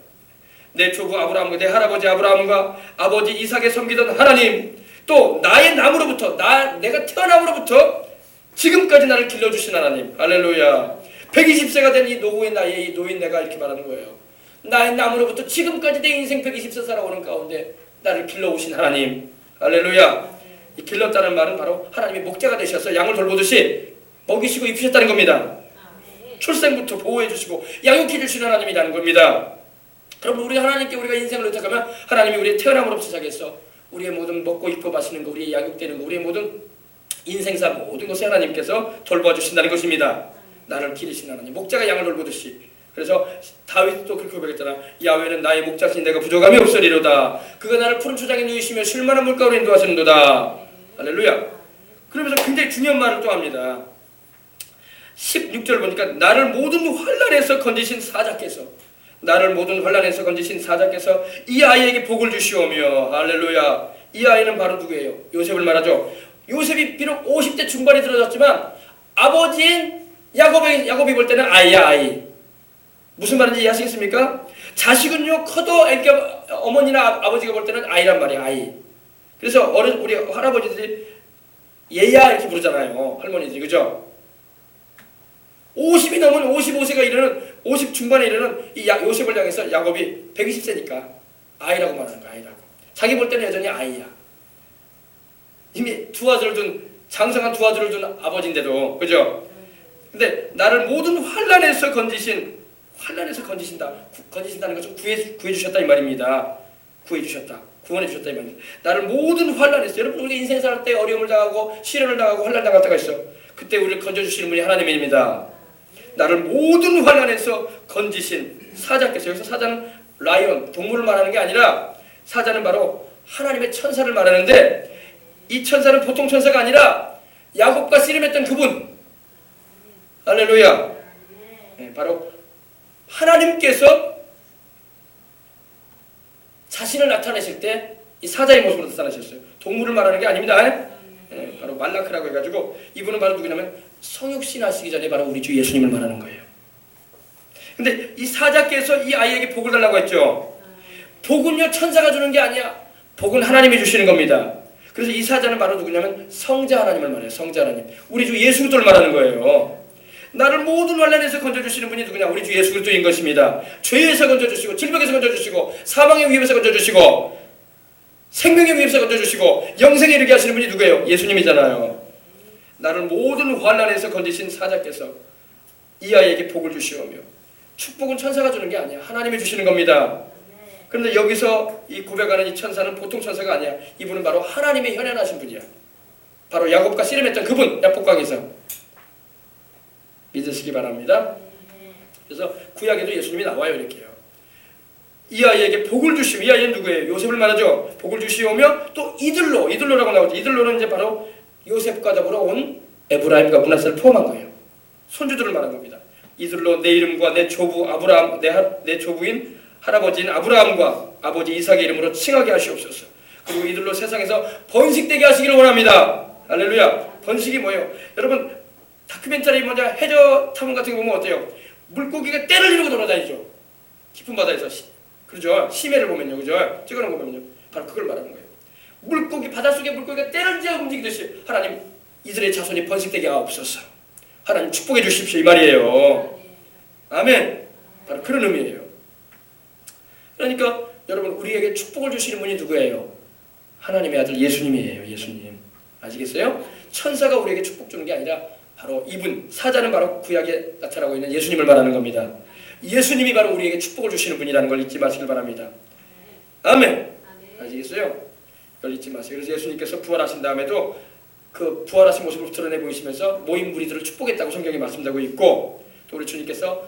내 조부 아브라함과 내 할아버지 아브라함과 아버지 이삭에 섬기던 하나님, 또 나의 남으로부터 내가 태어남으로부터 지금까지 나를 길러주신 하나님. 할렐루야. 120세가 된 이 노후의 나이에 이 노인 내가 이렇게 말하는 거예요. 나의 남으로부터 지금까지 내 인생 120세 살아오는 가운데 나를 길러오신 하나님. 할렐루야. 이 길렀다는 말은 바로 하나님이 목자가 되셔서 양을 돌보듯이 먹이시고 입히셨다는 겁니다. 출생부터 보호해 주시고 양육해 주신 하나님이라는 겁니다. 여러분, 우리 하나님께 우리가 인생을 의탁하면 하나님이 우리의 태어남으로부터 시작해서 우리의 모든 먹고 입고 마시는 거, 우리의 양육되는 거, 우리의 모든 인생사 모든 것을 하나님께서 돌봐주신다는 것입니다. 나를 기르신 하나님, 목자가 양을 돌보듯이. 그래서 다윗도 그렇게 고백했잖아. 야훼는 나의 목자시니 내가 부족함이 없으리로다. 그가 나를 푸른 초장에 누이시며 쉴만한 물가로 인도하시는도다. 할렐루야. 그러면서 굉장히 중요한 말을 또 합니다. 16절 보니까 나를 모든 환난에서 건지신 사자께서, 나를 모든 환난에서 건지신 사자께서 이 아이에게 복을 주시오며. 할렐루야. 이 아이는 바로 누구예요? 요셉을 말하죠. 요셉이 비록 50대 중반에 들어졌지만 아버지인 야곱이 볼 때는 아이야, 아이. 무슨 말인지 이해하시겠습니까? 자식은요 커도 애가 어머니나 아버지가 볼 때는 아이란 말이야, 아이. 그래서 우리 할아버지들이 얘야 이렇게 부르잖아요, 할머니들이. 그죠? 50이 넘은 55세가 이르는 50 중반에 이르는 이 요셉을 향해서 야곱이 120세니까 아이라고 말하는 거야, 아이라고. 자기 볼 때는 여전히 아이야. 이미 두 아들을 둔, 장성한 두 아들을 둔 아버지인데도. 그죠? 근데 나를 모든 환난에서 건지신다. 건지신다는 것은 구해주셨다 이 말입니다. 구해주셨다. 구원해주셨다 이 말입니다. 나를 모든 환난에서. 여러분, 우리가 인생 살 때 어려움을 당하고 시련을 당하고 환난 당할 때가 있어. 그때 우리를 건져주시는 분이 하나님입니다. 나를 모든 환난에서 건지신 사자께서, 여기서 사자는 라이온, 동물을 말하는 게 아니라 사자는 바로 하나님의 천사를 말하는데, 이 천사는 보통 천사가 아니라 야곱과 씨름했던 그분. 할렐루야. 네, 바로 하나님께서 자신을 나타내실 때 이 사자의 모습으로 나타나셨어요. 동물을 말하는 게 아닙니다. 네, 바로 말라크라고 해가지고 이분은 바로 누구냐면 성육신 하시기 전에 바로 우리 주 예수님을 말하는 거예요. 근데 이 사자께서 이 아이에게 복을 달라고 했죠. 복은요 천사가 주는 게 아니야. 복은 하나님이 주시는 겁니다. 그래서 이 사자는 바로 누구냐면 성자 하나님을 말해요. 성자 하나님. 우리 주 예수 그리스도를 말하는 거예요. 나를 모든 환난에서 건져주시는 분이 누구냐? 우리 주 예수 그리스도인 것입니다. 죄에서 건져주시고, 질병에서 건져주시고, 사망의 위협에서 건져주시고, 생명의 위협에서 건져주시고, 영생에 이르게 하시는 분이 누구예요? 예수님이잖아요. 나를 모든 환난에서 건지신 사자께서 이 아이에게 복을 주시오며. 축복은 천사가 주는 게 아니야. 하나님이 주시는 겁니다. 그런데 여기서 이 고백하는 이 천사는 보통 천사가 아니야. 이분은 바로 하나님의 현현하신 분이야. 바로 야곱과 씨름했던 그분, 야복강에서. 믿으시기 바랍니다. 그래서 구약에도 예수님이 나와요, 이렇게요. 이 아이에게 복을 주시오. 이 아이는 누구예요? 요셉을 말하죠. 복을 주시오며 또 이들로라고 나오죠. 이들로는 이제 바로 요셉과 더불어 온 에브라임과 므낫세를 포함한 거예요. 손주들을 말한 겁니다. 이들로 내 이름과 내 조부 아브라함, 내 조부인 할아버지인 아브라함과 아버지 이삭의 이름으로 칭하게 하시옵소서. 그리고 이들로 세상에서 번식되게 하시기를 원합니다. 할렐루야. 번식이 뭐예요? 여러분, 다큐멘터리 해저 탐험 같은 거 보면 어때요? 물고기가 떼를 이루고 돌아다니죠. 깊은 바다에서. 그렇죠? 심해를 보면요. 그죠? 찍어놓은 거 보면요. 바로 그걸 말하는 거예요. 물고기, 바닷속에 물고기가 떼를 지어 움직이듯이 하나님 이들의 자손이 번식되게 하옵소서. 하나님 축복해 주십시오. 이 말이에요. 아멘. 바로 그런 의미예요. 그러니까 여러분, 우리에게 축복을 주시는 분이 누구예요? 하나님의 아들 예수님이에요. 예수님. 아시겠어요? 천사가 우리에게 축복 주는 게 아니라 바로 이분, 사자는 바로 구약에 나타나고 있는 예수님을 말하는 겁니다. 예수님이 바로 우리에게 축복을 주시는 분이라는 걸 잊지 마시길 바랍니다. 아멘. 아시겠어요? 이걸 잊지 마세요. 그래서 예수님께서 부활하신 다음에도 그 부활하신 모습을 드러내 보이시면서 모인 무리들을 축복했다고 성경이 말씀하고 있고, 또 우리 주님께서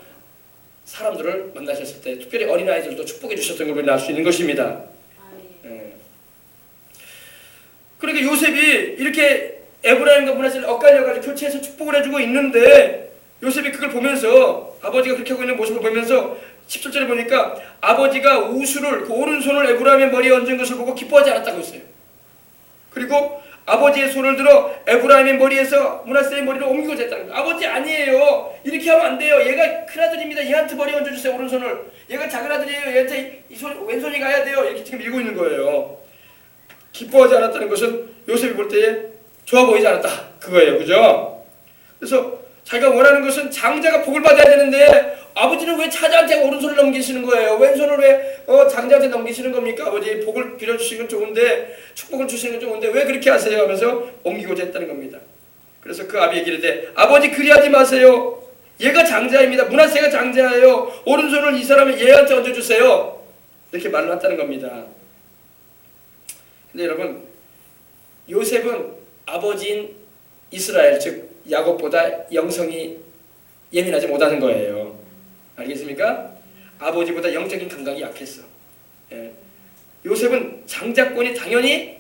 사람들을 만나셨을 때 특별히 어린아이들도 축복해 주셨던 걸 우리는 알 수 있는 것입니다. 그러니까 요셉이 이렇게 에브라임과 므낫세를 엇갈려가지고 교체해서 축복을 해주고 있는데, 요셉이 그걸 보면서, 아버지가 그렇게 하고 있는 모습을 보면서 17절에 보니까 아버지가 우수를, 그 오른손을 에브라임의 머리에 얹은 것을 보고 기뻐하지 않았다고 했어요. 그리고 아버지의 손을 들어 에브라임의 머리에서 므낫세의 머리로 옮기고자 했다는 거예요. 아버지 아니에요. 이렇게 하면 안 돼요. 얘가 큰 아들입니다. 얘한테 머리 얹어주세요. 오른손을. 얘가 작은 아들이에요. 얘한테 왼손이 가야 돼요. 이렇게 지금 밀고 있는 거예요. 기뻐하지 않았다는 것은 요셉이 볼 때에 좋아 보이지 않았다. 그거예요. 그죠? 그래서 자기가 원하는 것은 장자가 복을 받아야 되는데 아버지는 왜 차자한테 오른손을 넘기시는 거예요? 왼손을 왜 장자한테 넘기시는 겁니까? 아버지 복을 빌어주시는 건 좋은데, 축복을 주시는 건 좋은데 왜 그렇게 하세요? 하면서 옮기고자 했다는 겁니다. 그래서 그 아비에게 이르되 아버지 그리하지 마세요. 얘가 장자입니다. 므낫세가 장자예요. 오른손을 이 사람이 얘한테 얹어주세요. 이렇게 말을 했다는 겁니다. 근데 여러분, 요셉은 아버지인 이스라엘, 즉 야곱보다 영성이 예민하지 못하는 거예요. 알겠습니까? 아버지보다 영적인 감각이 약했어. 예. 요셉은 장자권이 당연히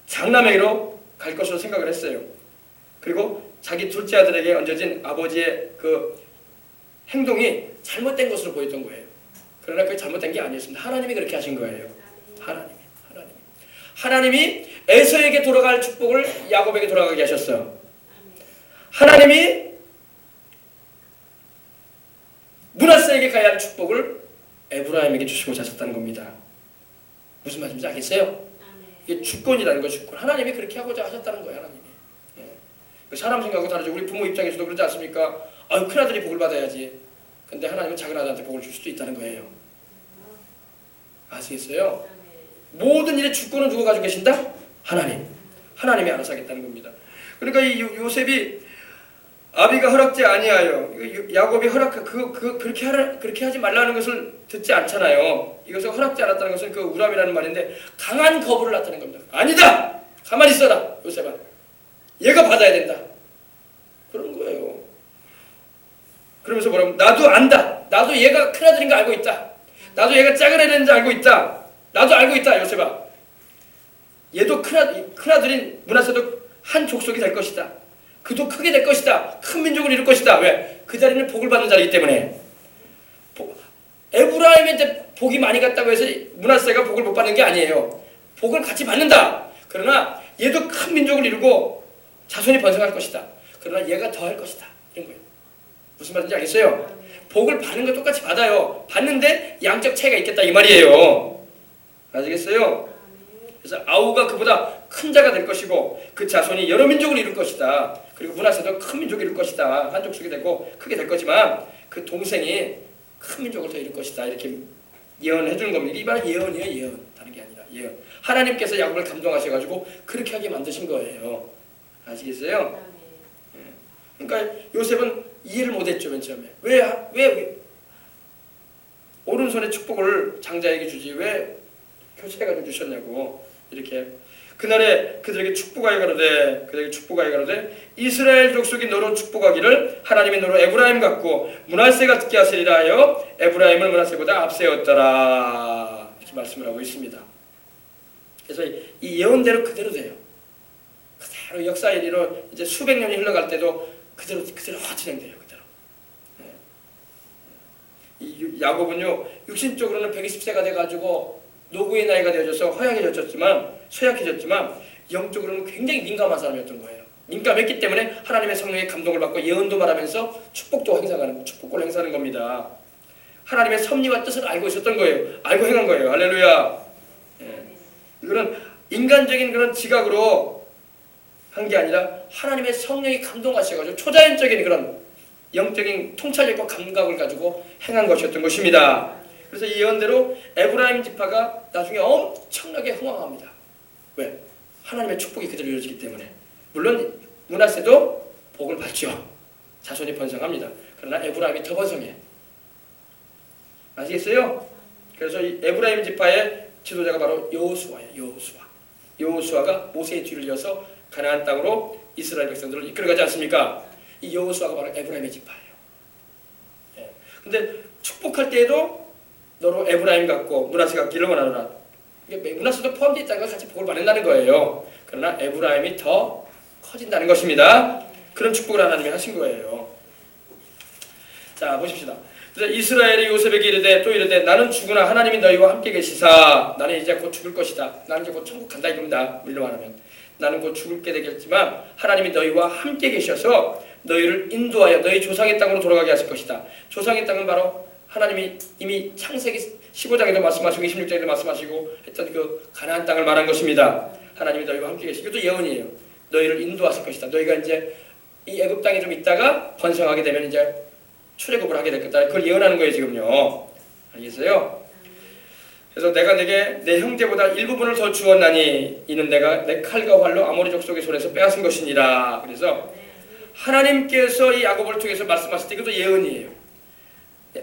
장남에게로 갈 것으로 생각을 했어요. 그리고 자기 둘째 아들에게 얹어진 아버지의 그 행동이 잘못된 것으로 보였던 거예요. 그러나 그게 잘못된 게 아니었습니다. 하나님이 그렇게 하신 거예요. 하나님이 에서에게 돌아갈 축복을 야곱에게 돌아가게 하셨어요. 하나님이 므낫세에게 가야 할 축복을 에브라임에게 주시고자 하셨다는 겁니다. 무슨 말인지 알겠어요? 이게 주권이라는 거, 주권. 하나님이 그렇게 하고자 하셨다는 거예요. 하나님이. 예. 사람 생각하고 다르죠. 우리 부모 입장에서도 그러지 않습니까? 아유, 큰아들이 복을 받아야지. 근데 하나님은 작은아들한테 복을 줄 수도 있다는 거예요. 아시겠어요? 모든 일의 주권은 누가 가지고 계신다? 하나님. 하나님이 알아서 하겠다는 겁니다. 그러니까 이 요셉이 아비가 허락지 아니하여, 야곱이 그렇게 하지 말라는 것을 듣지 않잖아요. 이것을 허락지 않았다는 것은 그 우람이라는 말인데 강한 거부를 나타낸 겁니다. 아니다! 가만히 있어라, 요셉아. 얘가 받아야 된다. 그런 거예요. 그러면서 뭐라고? 나도 안다. 나도 얘가 큰아들인 거 알고 있다. 나도 얘가 작은 애인 줄 알고 있다. 나도 알고 있다, 요셉아. 얘도 큰아들인 므낫세도 한 족속이 될 것이다. 그도 크게 될 것이다. 큰 민족을 이룰 것이다. 왜? 그 자리는 복을 받는 자리이기 때문에. 에브라임한테 복이 많이 갔다고 해서 므낫세가 복을 못 받는 게 아니에요. 복을 같이 받는다. 그러나 얘도 큰 민족을 이루고 자손이 번성할 것이다. 그러나 얘가 더 할 것이다. 이런 거예요. 무슨 말인지 알겠어요? 복을 받는 거 똑같이 받아요. 받는데 양적 차이가 있겠다 이 말이에요. 아시겠어요? 그래서 아우가 그보다 큰 자가 될 것이고 그 자손이 여러 민족을 이룰 것이다. 그리고 므낫세도 큰 민족을 이룰 것이다. 한 족속이 되고 크게 될 거지만 그 동생이 큰 민족을 더 이룰 것이다. 이렇게 예언을 해주는 겁니다. 이 말은 예언이에요. 예언. 다른 게 아니라 예언. 하나님께서 야곱을 감동하셔가지고 그렇게 하게 만드신 거예요. 아시겠어요? 그러니까 요셉은 이해를 못했죠. 맨 처음에. 왜 오른손에 축복을 장자에게 주지 왜 교체해가지고 주셨냐고. 이렇게 그날에 그들에게 축복하여 가로되 이스라엘 족속이 너로 축복하기를 하나님이 너로 에브라임 같고 므낫세가 듣게 하시리라 하여 에브라임을 므낫세보다 앞세웠더라. 이렇게 말씀을 하고 있습니다. 그래서 이 예언대로 그대로 돼요. 그대로 역사의 일로 이제 수백 년이 흘러갈 때도 그대로 진행돼요. 그대로. 이 야곱은요 육신적으로는 120세가 돼가지고 노구의 나이가 되어져서 쇠약해졌지만 영적으로는 굉장히 민감한 사람이었던 거예요. 민감했기 때문에 하나님의 성령의 감동을 받고 예언도 말하면서 축복도 축복을 행사하는 겁니다. 하나님의 섭리와 뜻을 알고 있었던 거예요. 알고 행한 거예요. 할렐루야. 이거는 인간적인 그런 지각으로 한 게 아니라 하나님의 성령이 감동하셔가지고 초자연적인 그런 영적인 통찰력과 감각을 가지고 행한 것이었던 것입니다. 그래서 이 예언대로 에브라임 지파가 나중에 엄청나게 흥왕합니다. 왜? 하나님의 축복이 그대로 이루어지기 때문에. 물론 므낫세도 복을 받죠. 자손이 번성합니다. 그러나 에브라임이 더 번성해. 아시겠어요? 그래서 이 에브라임 지파의 지도자가 바로 여호수아예요. 여호수아가 모세의 뒤를 이어서 가나안 땅으로 이스라엘 백성들을 이끌어가지 않습니까? 이 여호수아가 바로 에브라임의 지파예요. 근데 축복할 때에도 너로 에브라임 같고 므낫세 같기를 원하노라. 므낫세도 포함되어 있다는 걸 같이 복을 받는다는 거예요. 그러나 에브라임이 더 커진다는 것입니다. 그런 축복을 하나님이 하신 거예요. 자, 보십시다. 그래서 이스라엘이 요셉에게 이르되 나는 죽으나 하나님이 너희와 함께 계시사. 나는 이제 곧 죽을 것이다. 나는 이제 곧 천국 간다 이겁니다. 물로 말하면 나는 곧 죽게 되겠지만 하나님이 너희와 함께 계셔서 너희를 인도하여 너희 조상의 땅으로 돌아가게 하실 것이다. 조상의 땅은 바로 하나님이 이미 창세기 15장에도 말씀하시고 26장에도 말씀하시고 했던 그 가나안 땅을 말한 것입니다. 하나님이 너희와 함께 계시고 이것도 예언이에요. 너희를 인도하실 것이다. 너희가 이제 이 애굽 땅에 좀 있다가 번성하게 되면 이제 출애굽을 하게 될 거다. 그걸 예언하는 거예요 지금요. 알겠어요? 그래서 내가 내게 내 형제보다 일부분을 더 주었나니 이는 내가 내 칼과 활로 아모리 족속의 손에서 빼앗은 것이니라. 그래서 하나님께서 이 야곱을 통해서 말씀하실 때 이것도 예언이에요.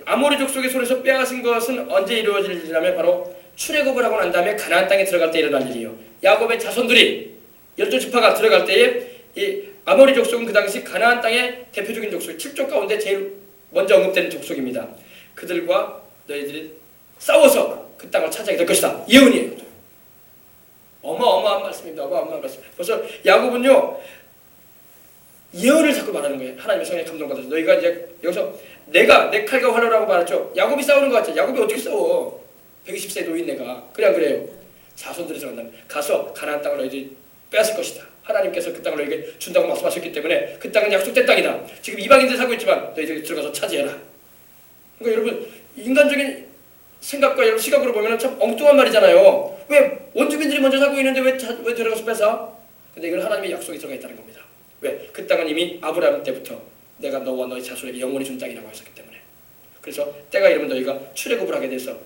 아모리 족속의 손에서 빼앗은 것은 언제 이루어질 일이라면 바로 출애굽을 하고 난 다음에 가나안 땅에 들어갈 때 일어날 일이에요. 야곱의 자손들이 12지파가 들어갈 때에 이 아모리 족속은 그 당시 가나안 땅의 대표적인 족속, 7족 가운데 제일 먼저 언급되는 족속입니다. 그들과 너희들이 싸워서 그 땅을 차지하게 될 것이다. 예언이에요. 어마어마한 말씀입니다. 어마어마한 말씀. 그래서 야곱은요 예언을 자꾸 말하는 거예요. 하나님의 성령에 감동받아서 너희가 이제 여기서 내가 내 칼과 활로라고 말했죠. 야곱이 싸우는 것 같죠. 야곱이 어떻게 싸워? 120세 노인 내가 그래 안 그래요? 자손들이 들어간다면 가서 가나안 땅을 너희들이 빼앗을 것이다. 하나님께서 그 땅을 너희에게 준다고 말씀하셨기 때문에 그 땅은 약속된 땅이다. 지금 이방인들 살고 있지만 너희들이 들어가서 차지해라. 그러니까 여러분 인간적인 생각과 여러분 시각으로 보면 참 엉뚱한 말이잖아요. 왜 원주민들이 먼저 살고 있는데 왜 들어가서 뺏어? 근데 이건 하나님의 약속이 들어가 있다는 겁니다. 왜? 그 땅은 이미 아브라함 때부터 내가 너와 너희 자손에게 영원히 준 땅이라고 했었기 때문에. 그래서 때가 이르면 너희가 출애굽을 하게 돼서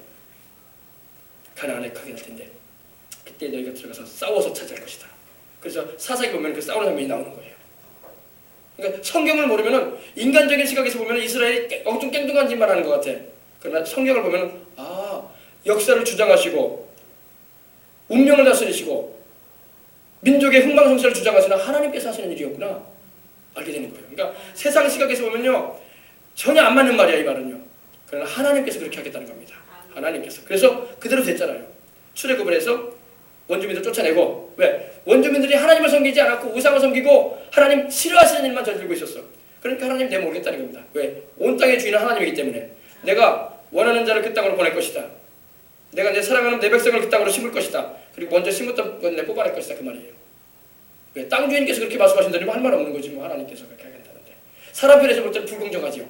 가나안에 가게 될 텐데 그때 너희가 들어가서 싸워서 차지할 것이다. 그래서 사사기 보면 그 싸우는 장면이 나오는 거예요. 그러니까 성경을 모르면은 인간적인 시각에서 보면 이스라엘이 엄청 깽뚱한 짓만 하는 것 같아. 그러나 성경을 보면은 역사를 주장하시고 운명을 다스리시고 민족의 흥망성쇠를 주장하시는 하나님께서 하시는 일이었구나 알게 되는 거예요. 그러니까 세상 시각에서 보면요 전혀 안 맞는 말이야 이 말은요. 그러나 하나님께서 그렇게 하겠다는 겁니다. 하나님께서. 그래서 그대로 됐잖아요. 출애굽을 해서 원주민들 쫓아내고 왜? 원주민들이 하나님을 섬기지 않았고 우상을 섬기고 하나님 싫어하시는 일만 저지르고 있었어. 그러니까 하나님 내모르겠다는 겁니다. 왜? 온 땅의 주인은 하나님이기 때문에 내가 원하는 자를 그 땅으로 보낼 것이다. 내가 내 사랑하는 내 백성을 그 땅으로 심을 것이다. 그리고 먼저 심었던 건 내 뽑아낼 것이다. 그 말이에요. 왜? 땅 주인께서 그렇게 말씀하신다니 할 말 없는 거지 뭐 하나님께서 그렇게 하겠다는데. 사람 편에서 볼 때는 불공정하지요.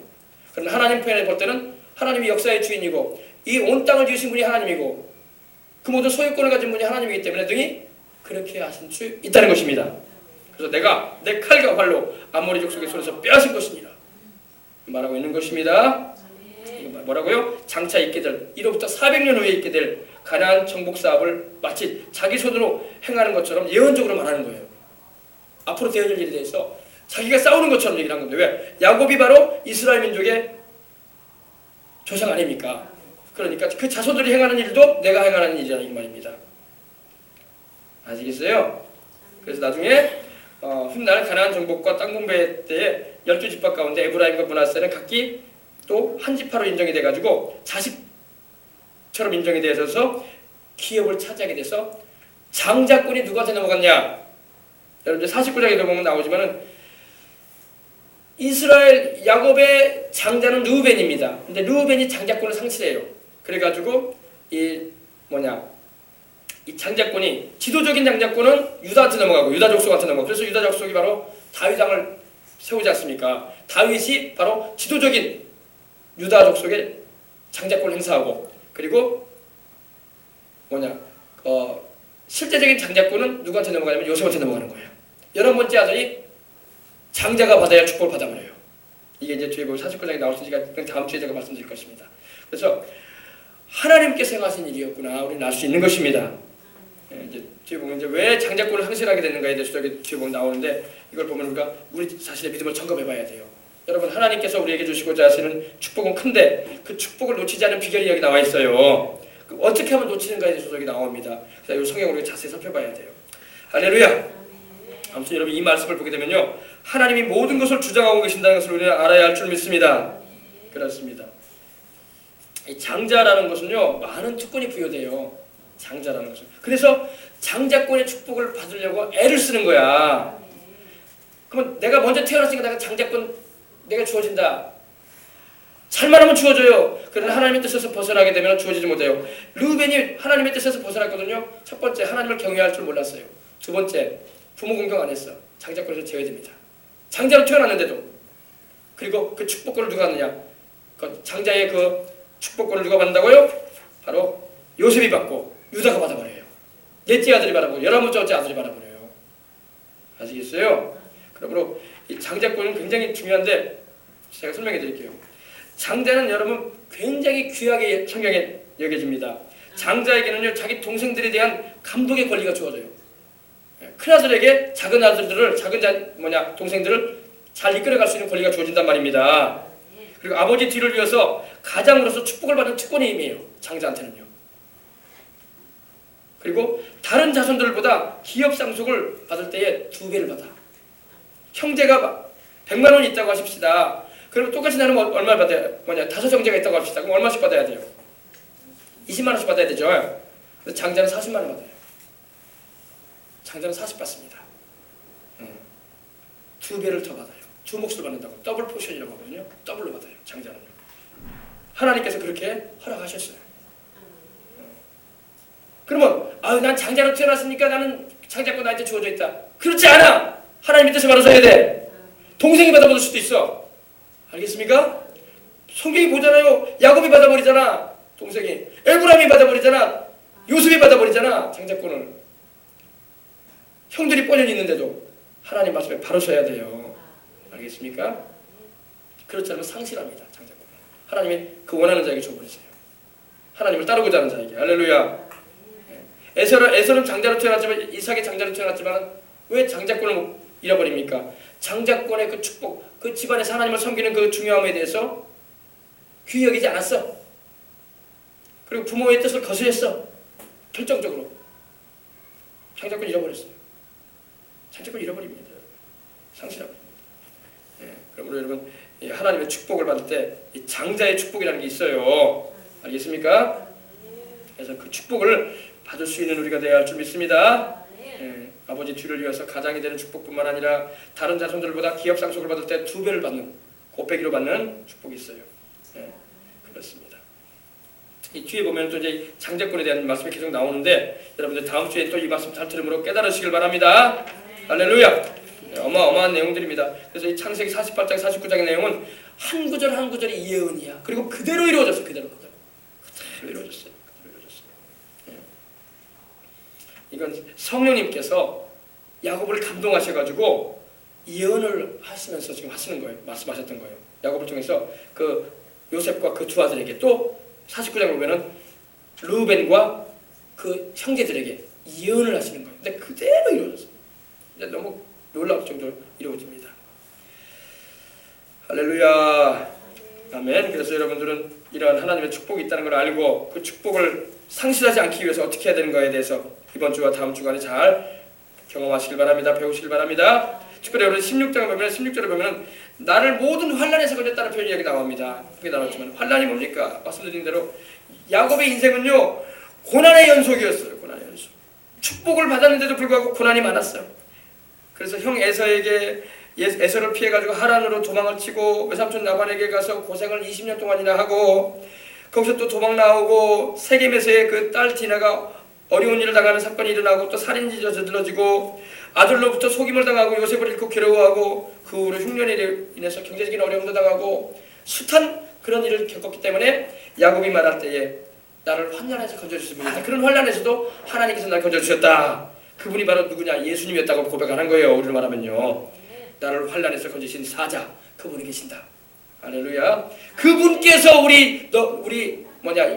그러나 하나님 편에 볼 때는 하나님이 역사의 주인이고 이 온 땅을 지으신 분이 하나님이고 그 모든 소유권을 가진 분이 하나님이기 때문에 등이 그렇게 하신 수 있다는 것입니다. 그래서 내가 내 칼과 활로 아모리 족속의 손에서 빼앗을 것이니라 말하고 있는 것입니다. 뭐라고요? 장차 있게 될 1로부터 400년 후에 있게 될 가나안 정복 사업을 마치 자기 손으로 행하는 것처럼 예언적으로 말하는 거예요. 앞으로 되어질 일에 대해서 자기가 싸우는 것처럼 얘기를 한 건데 왜? 야곱이 바로 이스라엘 민족의 조상 아닙니까? 그러니까 그 자손들이 행하는 일도 내가 행하는 일이라는 이 말입니다. 아시겠어요? 그래서 나중에 훗날 가나안 정복과 땅 분배 때에 12지파 가운데 에브라임과 므낫세는 각기 또 한 지파로 인정이 돼가지고 자식처럼 인정이 되어서 기업을 차지하게 돼서 장자권이 누구한테 넘어갔냐? 여러분들 49장에 보면 나오지만은 이스라엘 야곱의 장자는 르우벤입니다. 근데 르우벤이 장자권을 상실해요. 그래가지고 이 장자권이 지도적인 장자권은 유다한테 넘어가고 유다 족속한테 넘어가고 그래서 유다 족속이 바로 다윗 왕을 세우지 않습니까? 다윗이 바로 지도적인 유다 족속의 장자권을 행사하고 그리고 실제적인 장자권은 누구한테 넘어가냐면 요셉한테 넘어가는 거예요. 11번째 아들이 장자가 받아야 축복을 받아버려요. 이게 이제 뒤에 보면 49장에 나올 테니까 다음 주에 제가 말씀드릴 것입니다. 그래서 하나님께서 행하신 일이었구나 우리는 알 수 있는 것입니다. 이제 뒤에 보면 이제 왜 장자권을 상실하게 되는가에 대해서 여기 뒤에 보면 나오는데 이걸 보면 우리가 우리 자신의 믿음을 점검해봐야 돼요. 여러분 하나님께서 우리에게 주시고자 하시는 축복은 큰데 그 축복을 놓치지 않은 비결이 여기 나와 있어요. 어떻게 하면 놓치는가에 대해서 여기 나옵니다. 그래서 이 성경을 우리가 자세히 살펴봐야 돼요. 할렐루야. 아무튼 여러분 이 말씀을 보게 되면요 하나님이 모든 것을 주장하고 계신다는 것을 우리는 알아야 할 줄 믿습니다. 그렇습니다. 이 장자라는 것은요 많은 특권이 부여돼요. 장자라는 것은. 그래서 장자권의 축복을 받으려고 애를 쓰는 거야. 그러면 내가 먼저 태어났으니까 내가 장자권 내가 주어진다. 잘만 하면 주어져요. 그러나 하나님의 뜻에서 벗어나게 되면 주어지지 못해요. 르우벤이 하나님의 뜻에서 벗어났거든요. 첫 번째 하나님을 경외할 줄 몰랐어요. 두 번째 부모 공경 안 했어. 장자권에서 제외됩니다. 장자로 태어났는데도. 그리고 그 축복권을 누가 받느냐. 그 장자의 그 축복권을 누가 받는다고요? 바로 요셉이 받고 유다가 받아버려요. 넷째 아들이 받아버려요. 11번째 아들이 받아버려요. 아시겠어요? 그러므로 이 장자권은 굉장히 중요한데 제가 설명해 드릴게요. 장자는 여러분 굉장히 귀하게 성경에 여겨집니다. 장자에게는요 자기 동생들에 대한 감독의 권리가 주어져요. 큰아들에게 작은 아들들을 동생들을 잘 이끌어갈 수 있는 권리가 주어진단 말입니다. 그리고 아버지 뒤를 이어서 가장으로서 축복을 받는 특권의 힘이에요. 장자한테는요. 그리고 다른 자손들보다 기업 상속을 받을 때에 2배를 받아. 형제가 100만 원이 있다고 하십시다. 그럼 똑같이 나는 얼마 받아야, 5형제가 있다고 합시다. 그럼 얼마씩 받아야 돼요? 20만 원씩 받아야 되죠. 근데 장자는 40만 원 받아요. 장자는 40 받습니다. 2배를 더 받아요. 두 몫을 받는다고. 더블 포션이라고 하거든요. 더블로 받아요. 장자는. 하나님께서 그렇게 허락하셨어요. 그러면 난 장자로 태어났으니까 나는 장자권 나한테 주어져 있다. 그렇지 않아. 하나님 뜻을 받아서 해야 돼. 동생이 받아버릴 수도 있어. 알겠습니까? 성경이 보잖아요. 야곱이 받아버리잖아. 동생이. 에브라임이 받아버리잖아. 요셉이 받아버리잖아. 장자권을. 형들이 뻔히 있는데도 하나님 말씀에 바로 서야 돼요. 알겠습니까? 그렇지 않으면 상실합니다. 장자권. 하나님이 그 원하는 자에게 줘버리세요. 하나님을 따르고자 하는 자에게. 할렐루야. 에서는 장자로 태어났지만, 이삭이 장자로 태어났지만 왜 장자권을 잃어버립니까? 장자권의 그 축복, 그 집안에서 하나님을 섬기는 그 중요함에 대해서 귀히 여기지 않았어. 그리고 부모의 뜻을 거스렸어. 결정적으로. 장자권 잃어버렸어요. 장자권 잃어버립니다. 상실합니다. 그러므로 여러분, 하나님의 축복을 받을 때 이 장자의 축복이라는 게 있어요. 알겠습니까? 그래서 그 축복을 받을 수 있는 우리가 되어야 할 줄 믿습니다. 아버지 뒤를 이어서 가장이 되는 축복뿐만 아니라 다른 자손들보다 기업 상속을 받을 때 2배를 받는, 곱배기로 받는 축복이 있어요. 그렇습니다. 이 뒤에 보면 또 이제 장자권에 대한 말씀이 계속 나오는데, 여러분들 다음 주에 또 이 말씀 잘 들음으로 깨달으시길 바랍니다. 할렐루야. 어마어마한 내용들입니다. 그래서 이 창세기 48장 49장의 내용은 한 구절 한 구절이 예언이야. 그리고 그대로 이루어졌어. 그대로 이루어졌어요. 이건 성령님께서 야곱을 감동하셔가지고 예언을 하시면서 지금 하시는 거예요. 말씀하셨던 거예요. 야곱을 통해서 그 요셉과 그 두 아들에게, 또 49장에 보면은 르우벤과 그 형제들에게 예언을 하시는 거예요. 근데 그대로 이루어졌어요. 너무 놀라울 정도로 이루어집니다. 할렐루야. 아멘. 그래서 여러분들은 이러한 하나님의 축복이 있다는 걸 알고 그 축복을 상실하지 않기 위해서 어떻게 해야 되는가에 대해서 이번 주와 다음 주간에 잘 경험하시길 바랍니다. 배우시길 바랍니다. 특별히 여러분 16장에 보면, 16절에 보면 나를 모든 환난에서 건졌다는 표현이 여기 나옵니다. 그게 나왔지만 환난이 뭡니까? 말씀드린 대로 야곱의 인생은요, 고난의 연속이었어요. 고난의 연속. 축복을 받았는데도 불구하고 고난이 많았어요. 그래서 형 에서를 피해가지고 하란으로 도망을 치고 외삼촌 라반에게 가서 고생을 20년 동안이나 하고, 거기서 또 도망 나오고 세겜에서의 그 딸 디나가 어려운 일을 당하는 사건이 일어나고, 또 살인이 저질러지고 아들로부터 속임을 당하고 요셉을 잃고 괴로워하고, 그 후로 흉년에 인해서 경제적인 어려움도 당하고 숱한 그런 일을 겪었기 때문에 야곱이 말할 때에 나를 환난에서 건져주신 분이다. 그런 환난에서도 하나님께서 나를 건져주셨다. 그분이 바로 누구냐? 예수님이었다고 고백하는 거예요. 우리로 말하면요. 나를 환난에서 건지신 사자, 그분이 계신다. 할렐루야. 그분께서 우리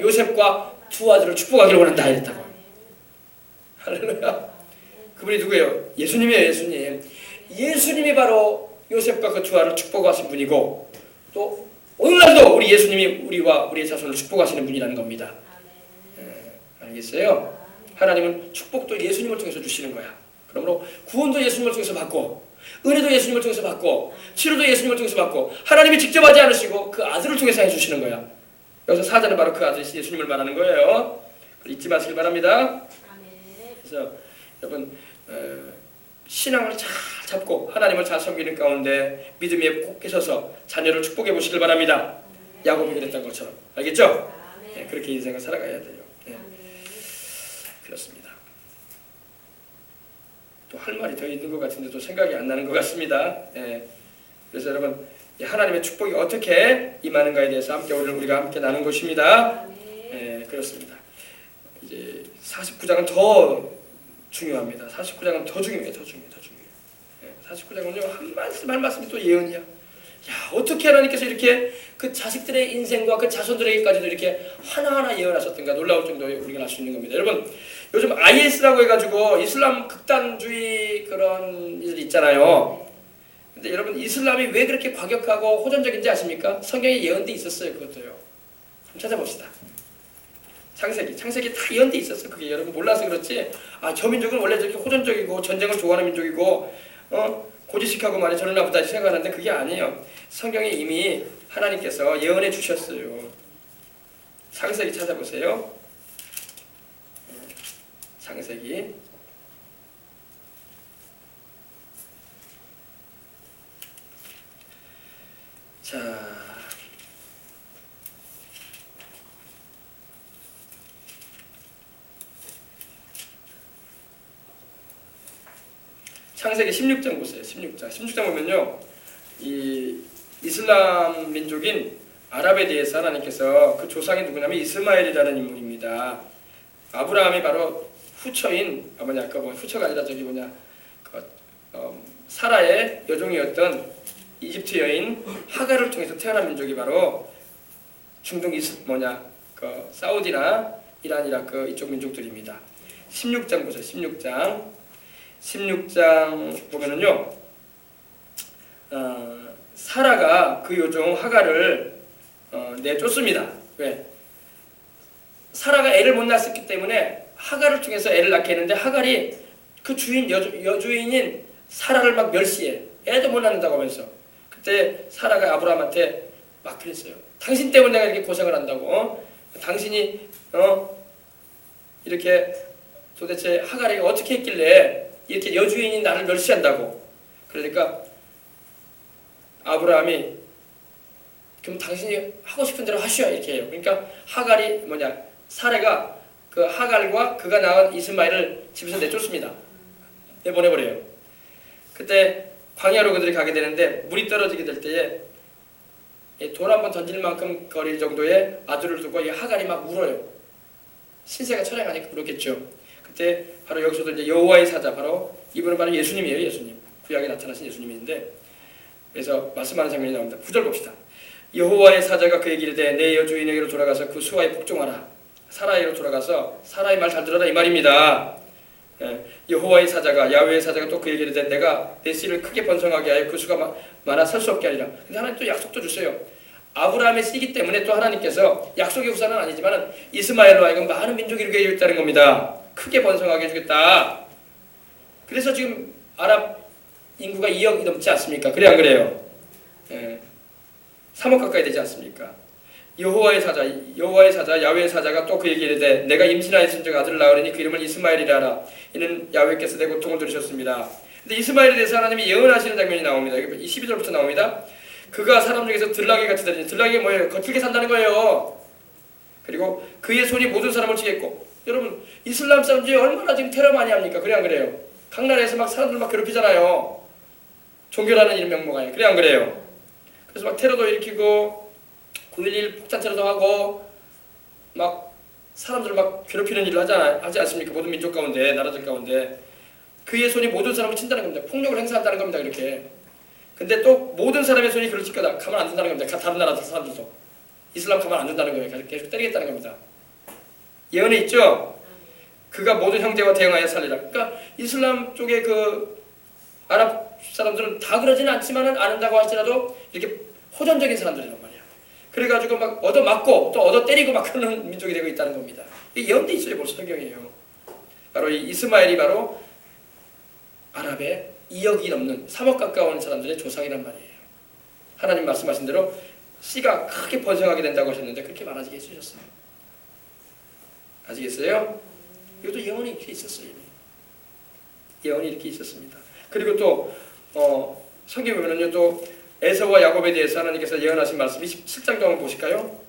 요셉과 두 아들을 축복하기를 원한다 이랬다고. 할렐루야. 그분이 누구예요? 예수님이에요. 예수님. 예수님이 바로 요셉과 그 두 아들을 축복하신 분이고, 또 오늘날도 우리 예수님이 우리와 우리의 자손을 축복하시는 분이라는 겁니다. 알겠어요? 하나님은 축복도 예수님을 통해서 주시는 거야. 그러므로 구원도 예수님을 통해서 받고, 은혜도 예수님을 통해서 받고, 치료도 예수님을 통해서 받고, 하나님이 직접 하지 않으시고 그 아들을 통해서 해주시는 거야. 여기서 사자는 바로 그 아들 예수님을 말하는 거예요. 잊지 마시길 바랍니다. 그래서 여러분 신앙을 잘 잡고 하나님을 잘 섬기는 가운데 믿음에 굳게 서서 자녀를 축복해 보시길 바랍니다. 야곱이 그랬던 것처럼. 알겠죠? 네, 그렇게 인생을 살아가야 돼요. 네. 그렇습니다. 또 할 말이 더 있는 것 같은데 또 생각이 안 나는 것 같습니다. 네. 그래서 여러분, 하나님의 축복이 어떻게 임하는가에 대해서 함께 우리가 함께 나눈 것입니다. 네, 그렇습니다. 이제 49장은 더 중요합니다. 49장은 더 중요해요. 네, 49장은요, 한 말씀이 또 예언이야. 야, 어떻게 하나님께서 이렇게 그 자식들의 인생과 그 자손들에게까지도 이렇게 하나하나 예언하셨던가 놀라울 정도에 우리가 알 수 있는 겁니다. 여러분, 요즘 IS라고 해가지고 이슬람 극단주의 그런 일이 있잖아요. 근데 여러분, 이슬람이 왜 그렇게 과격하고 호전적인지 아십니까? 성경에 예언돼 있었어요. 그것도요. 한번 찾아봅시다. 창세기 다 예언돼 있었어요. 그게 여러분 몰라서 그렇지. 저 민족은 원래 저렇게 호전적이고 전쟁을 좋아하는 민족이고 고지식하고 말이 저는 나쁘다 생각하는데 그게 아니에요. 성경에 이미 하나님께서 예언해 주셨어요. 창세기 찾아보세요. 창세기 자 창세기 16장 보세요. 16장 보면요, 이 이슬람 민족인 아랍에 대해서 하나님께서 그 조상이 누구냐면 이스마엘이라는 인물입니다. 아브라함이 바로 후처인 후처가 아니라 사라의 여종이었던 이집트 여인 하갈을 통해서 태어난 민족이 바로 중동 사우디나 이란, 이라크 이쪽 민족들입니다. 16장 보세요. 16장 보면은요, 사라가 그 여종 하갈을 내쫓습니다. 왜? 사라가 애를 못 낳았기 때문에 하갈을 통해서 애를 낳게 했는데 하갈이 그 여주인인 사라를 막 멸시해. 애도 못 낳는다고 하면서. 그때 사라가 아브라함한테 막 그랬어요. 당신 때문에 내가 이렇게 고생을 한다고. 당신이 이렇게 도대체 하갈이 어떻게 했길래 이렇게 여주인이 나를 멸시한다고. 그러니까 아브라함이 그럼 당신이 하고 싶은 대로 하시오 이렇게 해요. 그러니까 하갈이 사라가 그 하갈과 그가 낳은 이스마엘을 집에서 내쫓습니다. 내보내버려요. 그때 광야로 그들이 가게 되는데 물이 떨어지게 될 때에 돌 한 번 던질 만큼 거리 정도의 아들을 두고 이 하갈이 막 울어요. 신세가 철회하니까 그렇겠죠. 그때 바로 여기서도 이제 여호와의 사자, 바로 이분은 바로 예수님이에요. 예수님, 구약에 나타나신 예수님인데, 그래서 말씀하는 장면이 나옵니다. 9절 봅시다. 여호와의 사자가 그에게 이르되 내 여주인에게로 돌아가서 그 수하에 복종하라. 사라에게로 돌아가서 사라의 말 잘 들어라 이 말입니다. 여호와의 사자가, 야훼의 사자가 또 그에게 이르되 내가 내 씨를 크게 번성하게 하여 그 수가 많아 설 수 없게 하리라. 근데 하나님 또 약속도 주세요. 아브라함의 씨이기 때문에 또 하나님께서 약속의 후사는 아니지만 이스마엘로 하여금 많은 민족이 이루게 해주겠다는 겁니다. 크게 번성하게 해주겠다. 그래서 지금 아랍 인구가 2억이 넘지 않습니까? 그래 안 그래요? 3억 가까이 되지 않습니까? 여호와의 사자 야훼의 사자가 또 그에게 이르되 내가 임신하였은 즉 아들을 낳으리니 그 이름을 이스마엘이라 하라. 이는 야훼께서 내 고통을 들으셨습니다. 근데 이스마엘에 대해서 하나님이 예언하시는 장면이 나옵니다. 12절부터 나옵니다. 그가 사람 중에서 들나귀 같이 되리니, 들나귀가 뭐예요? 거칠게 산다는 거예요. 그리고 그의 손이 모든 사람을 치겠고, 여러분 이슬람 사람들이 얼마나 지금 테러 많이 합니까? 그래 안 그래요? 각 나라에서 막 사람들 막 괴롭히잖아요. 종교라는 이름 명목하에. 그래 안 그래요? 그래서 막 테러도 일으키고 9.11 폭탄 테러도 하고 막 사람들 막 괴롭히는 일을 하지 않습니까? 모든 민족 가운데, 나라들 가운데. 그의 손이 모든 사람을 친다는 겁니다. 폭력을 행사한다는 겁니다. 이렇게. 근데 또 모든 사람의 손이 그를 칠 거다. 가만 안 둔다는 겁니다. 다른 나라 사람들도. 이슬람 가만 안 둔다는 거예요. 계속 때리겠다는 겁니다. 예언에 있죠? 그가 모든 형제와 대응하여 살리라. 그러니까 이슬람 쪽의 그 아랍 사람들은 다 그러지는 않지만은 않는다고 할지라도 이렇게 호전적인 사람들이란 말이야. 그래가지고 막 얻어맞고 또 얻어 때리고 막 그러는 민족이 되고 있다는 겁니다. 이게 예언돼 있어요. 벌써 성경이에요. 바로 이 이스마엘이 바로 아랍의 2억이 넘는 3억 가까운 사람들의 조상이란 말이에요. 하나님 말씀하신 대로 씨가 크게 번성하게 된다고 하셨는데 그렇게 많아지게 해주셨어요. 아시겠어요? 이것도 예언이 이렇게 있었어요. 예언이 이렇게 있었습니다. 그리고 또 성경에 보면요, 또 에서와 야곱에 대해서 하나님께서 예언하신 말씀 27장도 한번 보실까요?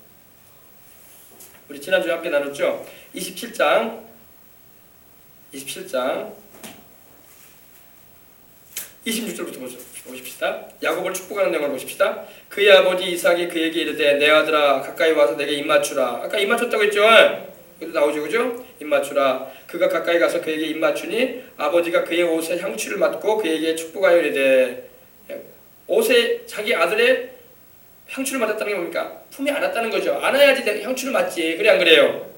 우리 지난주에 함께 나눴죠? 27장 26절부터 보십시다. 야곱을 축복하는 내용을 보십시다. 그의 아버지 이삭이 그에게 이르되 내 아들아 가까이 와서 내게 입 맞추라. 아까 입 맞췄다고 했죠? 여기도 나오죠, 그죠? 입 맞추라. 그가 가까이 가서 그에게 입 맞추니 아버지가 그의 옷에 향취를 맡고 그에게 축복하여 이르되, 옷에 자기 아들의 향취를 맡았다는 게 뭡니까? 품에 안았다는 거죠. 안아야지 향취를 맡지. 그래 안 그래요?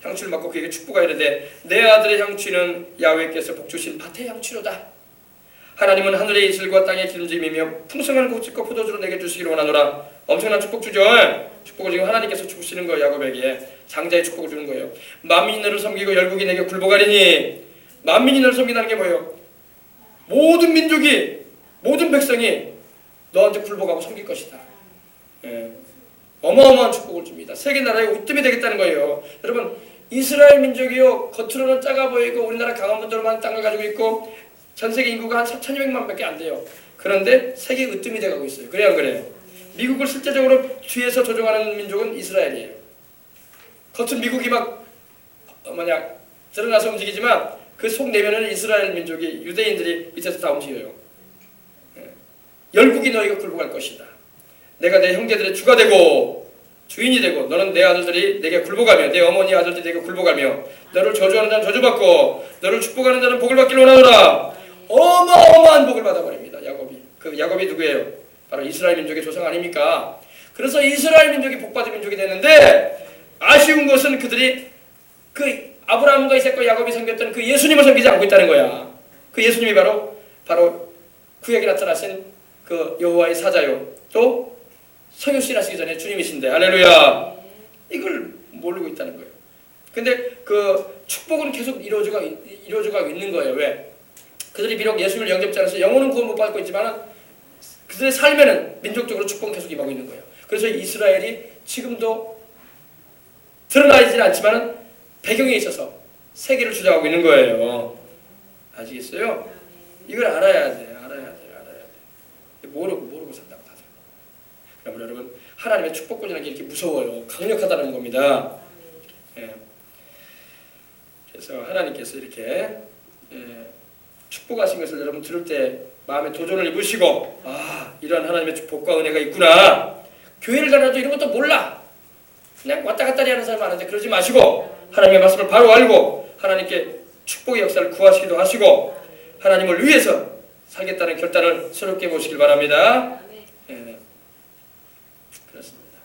향취를 맡고 그에게 축복하여 이르되 내 아들의 향취는 야훼께서 복주신 밭의 향취로다. 하나님은 하늘의 이슬과 땅의 기름짐이며 풍성한 곡식과 포도주로 내게 주시기를 원하노라. 엄청난 축복 주죠. 축복을 지금 하나님께서 주시는 거예요. 야곱에게 장자의 축복을 주는 거예요. 만민이 너를 섬기고 열국이 내게 굴복하리니. 만민이 너를 섬긴다는 게 뭐예요? 모든 민족이, 모든 백성이 너한테 굴복하고 섬길 것이다. 예. 어마어마한 축복을 줍니다. 세계 나라의 웃음이 되겠다는 거예요. 여러분, 이스라엘 민족이요, 겉으로는 작아 보이고 우리나라 강원도로만 땅을 가지고 있고 전 세계 인구가 한 4,200만밖에 안 돼요. 그런데 세계 으뜸이 돼가고 있어요. 그래요, 안 그래요? 미국을 실제적으로 뒤에서 조종하는 민족은 이스라엘이에요. 겉은 미국이 막 드러나서 움직이지만 그 속 내면에는 이스라엘 민족이, 유대인들이 밑에서 다 움직여요. 열국이 너희가 굴복할 것이다. 내가 내 형제들의 주가 되고 주인이 되고 너는 내 아들들이 내게 굴복하며 내 어머니 아들들이 내게 굴복하며 너를 저주하는 자는 저주받고 너를 축복하는 자는 복을 받기를 원하노라. 어마어마한 복을 받아버립니다. 야곱이. 그 야곱이 누구예요? 바로 이스라엘 민족의 조상 아닙니까? 그래서 이스라엘 민족이 복받은 민족이 되는데 아쉬운 것은 그들이 그 아브라함과 이삭과 야곱이 섬겼던 그 예수님을 섬기지 않고 있다는 거야. 그 예수님이 바로 구약에 나타나신 그 여호와의 사자요. 또 성육신 하시기 전에 주님이신데, 할렐루야. 이걸 모르고 있다는 거예요. 근데 그 축복은 계속 이루어져가 있는 거예요. 왜? 그들이 비록 예수님을 영접지 않아서 영혼은 구원 못 받고 있지만 그들의 삶에는 민족적으로 축복은 계속 임하고 있는 거예요. 그래서 이스라엘이 지금도 드러나 있지는 않지만 배경에 있어서 세계를 주장하고 있는 거예요. 아시겠어요? 이걸 알아야 돼. 모르고 산다고 다들. 그러면 여러분, 하나님의 축복권이라는 게 이렇게 무서워요. 강력하다는 겁니다. 예. 그래서 하나님께서 이렇게 축복하신 것을 여러분 들을 때 마음에 도전을 입으시고, 이런 하나님의 복과 은혜가 있구나. 교회를 다녀도 이런 것도 몰라. 그냥 왔다 갔다 하는 사람 많은데 그러지 마시고 하나님의 말씀을 바로 알고 하나님께 축복의 역사를 구하시기도 하시고 하나님을 위해서 살겠다는 결단을 새롭게 보시길 바랍니다. 예, 그렇습니다.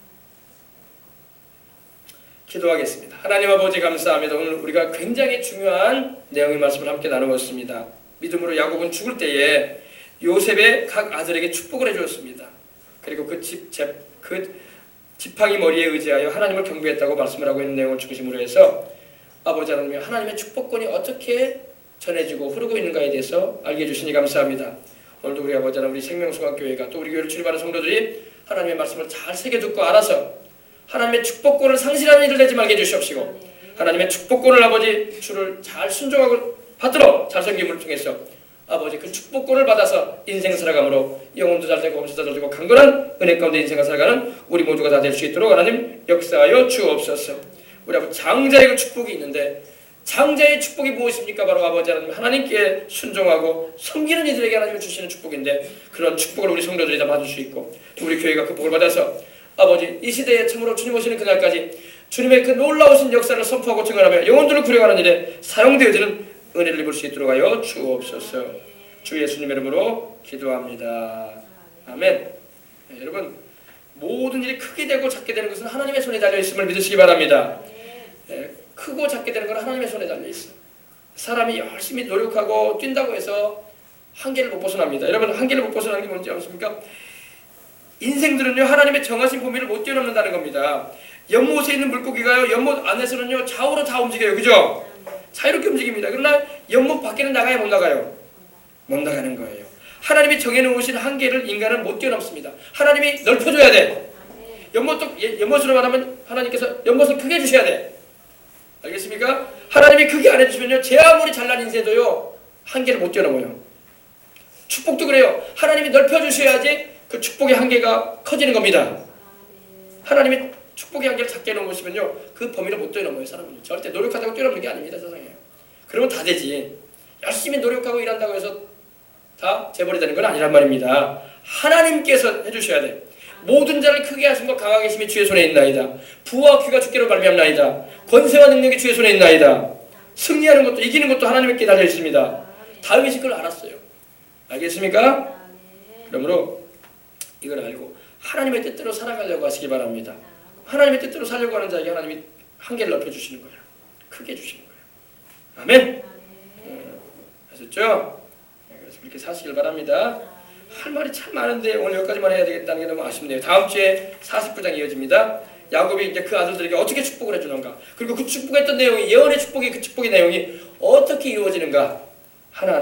기도하겠습니다. 하나님 아버지 감사합니다. 오늘 우리가 굉장히 중요한 내용의 말씀을 함께 나누었습니다. 믿음으로 야곱은 죽을 때에 요셉의 각 아들에게 축복을 해주었습니다. 그리고 그 지팡이 머리에 의지하여 하나님을 경배했다고 말씀을 하고 있는 내용을 중심으로 해서 아버지 하나님, 하나님의 축복권이 어떻게 전해지고 흐르고 있는가에 대해서 알게 해주시니 감사합니다. 오늘도 우리 아버지 하나님, 우리 생명수강교회가 또 우리 교회를 출입하는 성도들이 하나님의 말씀을 잘 새겨 듣고 알아서 하나님의 축복권을 상실하는 일을 내지 말게 해주시옵시고 하나님의 축복권을 아버지 주를 잘 순종하고 받들어 잘 섬김을 통해서 아버지 그 축복권을 받아서 인생 살아감으로 영혼도 잘되고 몸도 잘되고 강건한 은혜 가운데 인생을 살아가는 우리 모두가 다 될 수 있도록 하나님 역사하여 주옵소서. 우리 아버지 장자의 그 축복이 있는데 장자의 축복이 무엇입니까? 바로 아버지 하나님께 순종하고 섬기는 이들에게 하나님이 주시는 축복인데 그런 축복을 우리 성도들이 다 받을 수 있고 우리 교회가 그 복을 받아서 아버지 이 시대에 참으로 주님 오시는 그날까지 주님의 그 놀라우신 역사를 선포하고 증언하며 영혼들을 구려가는 일에 사용되어지는 은혜를 입을 수 있도록 하여 주옵소서. 주 예수님의 이름으로 기도합니다. 아멘. 네, 여러분 모든 일이 크게 되고 작게 되는 것은 하나님의 손에 달려있음을 믿으시기 바랍니다. 네, 크고 작게 되는 건 하나님의 손에 달려있어요. 사람이 열심히 노력하고 뛴다고 해서 한계를 못 벗어납니다. 여러분 한계를 못 벗어나는 게 뭔지 아십니까? 인생들은요 하나님의 정하신 범위를 못 뛰어넘는다는 겁니다. 연못에 있는 물고기가요 연못 안에서는요 좌우로 다 움직여요. 그죠? 자유롭게 움직입니다. 그러나 연못 밖에는 나가야 못 나가요. 못 나가는 거예요. 하나님이 정해놓으신 한계를 인간은 못 뛰어넘습니다. 하나님이 넓혀줘야 돼. 연못으로 말하면 하나님께서 연못을 크게 해주셔야 돼. 알겠습니까? 하나님이 크게 안 해주시면요 제 아무리 잘난 인생도요 한계를 못 뛰어넘어요. 축복도 그래요. 하나님이 넓혀주셔야지 그 축복의 한계가 커지는 겁니다. 하나님이 축복의 한계를 작게 놓으시면요 그 범위를 못 뛰어넘어요. 사람은요 절대 노력하다고 뛰어넘는 게 아닙니다. 세상에. 그러면 다 되지. 열심히 노력하고 일한다고 해서 다 재벌이 되는 건 아니란 말입니다. 하나님께서 해주셔야 돼. 모든 자를 크게 하신 것 강하게 하심이 주의 손에 있나이다. 부와 귀가 주께로 말미암나이다. 권세와 능력이 주의 손에 있나이다. 승리하는 것도 이기는 것도 하나님께 달려 있습니다. 다윗이 그걸 알았어요. 알겠습니까? 그러므로 이걸 알고 하나님의 뜻대로 살아가려고 하시기 바랍니다. 하나님의 뜻대로 살려고 하는 자에게 하나님이 한계를 넓혀주시는 거예요. 크게 해주시는 거예요. 아멘? 아셨죠? 그래서 그렇게 사시길 바랍니다. 할 말이 참 많은데 오늘 여기까지만 해야 되겠다는 게 너무 아쉽네요. 다음 주에 49장 이어집니다. 야곱이 이제 그 아들들에게 어떻게 축복을 해주는가, 그리고 그 축복했던 내용이 예언의 축복이 그 축복의 내용이 어떻게 이루어지는가 하나하나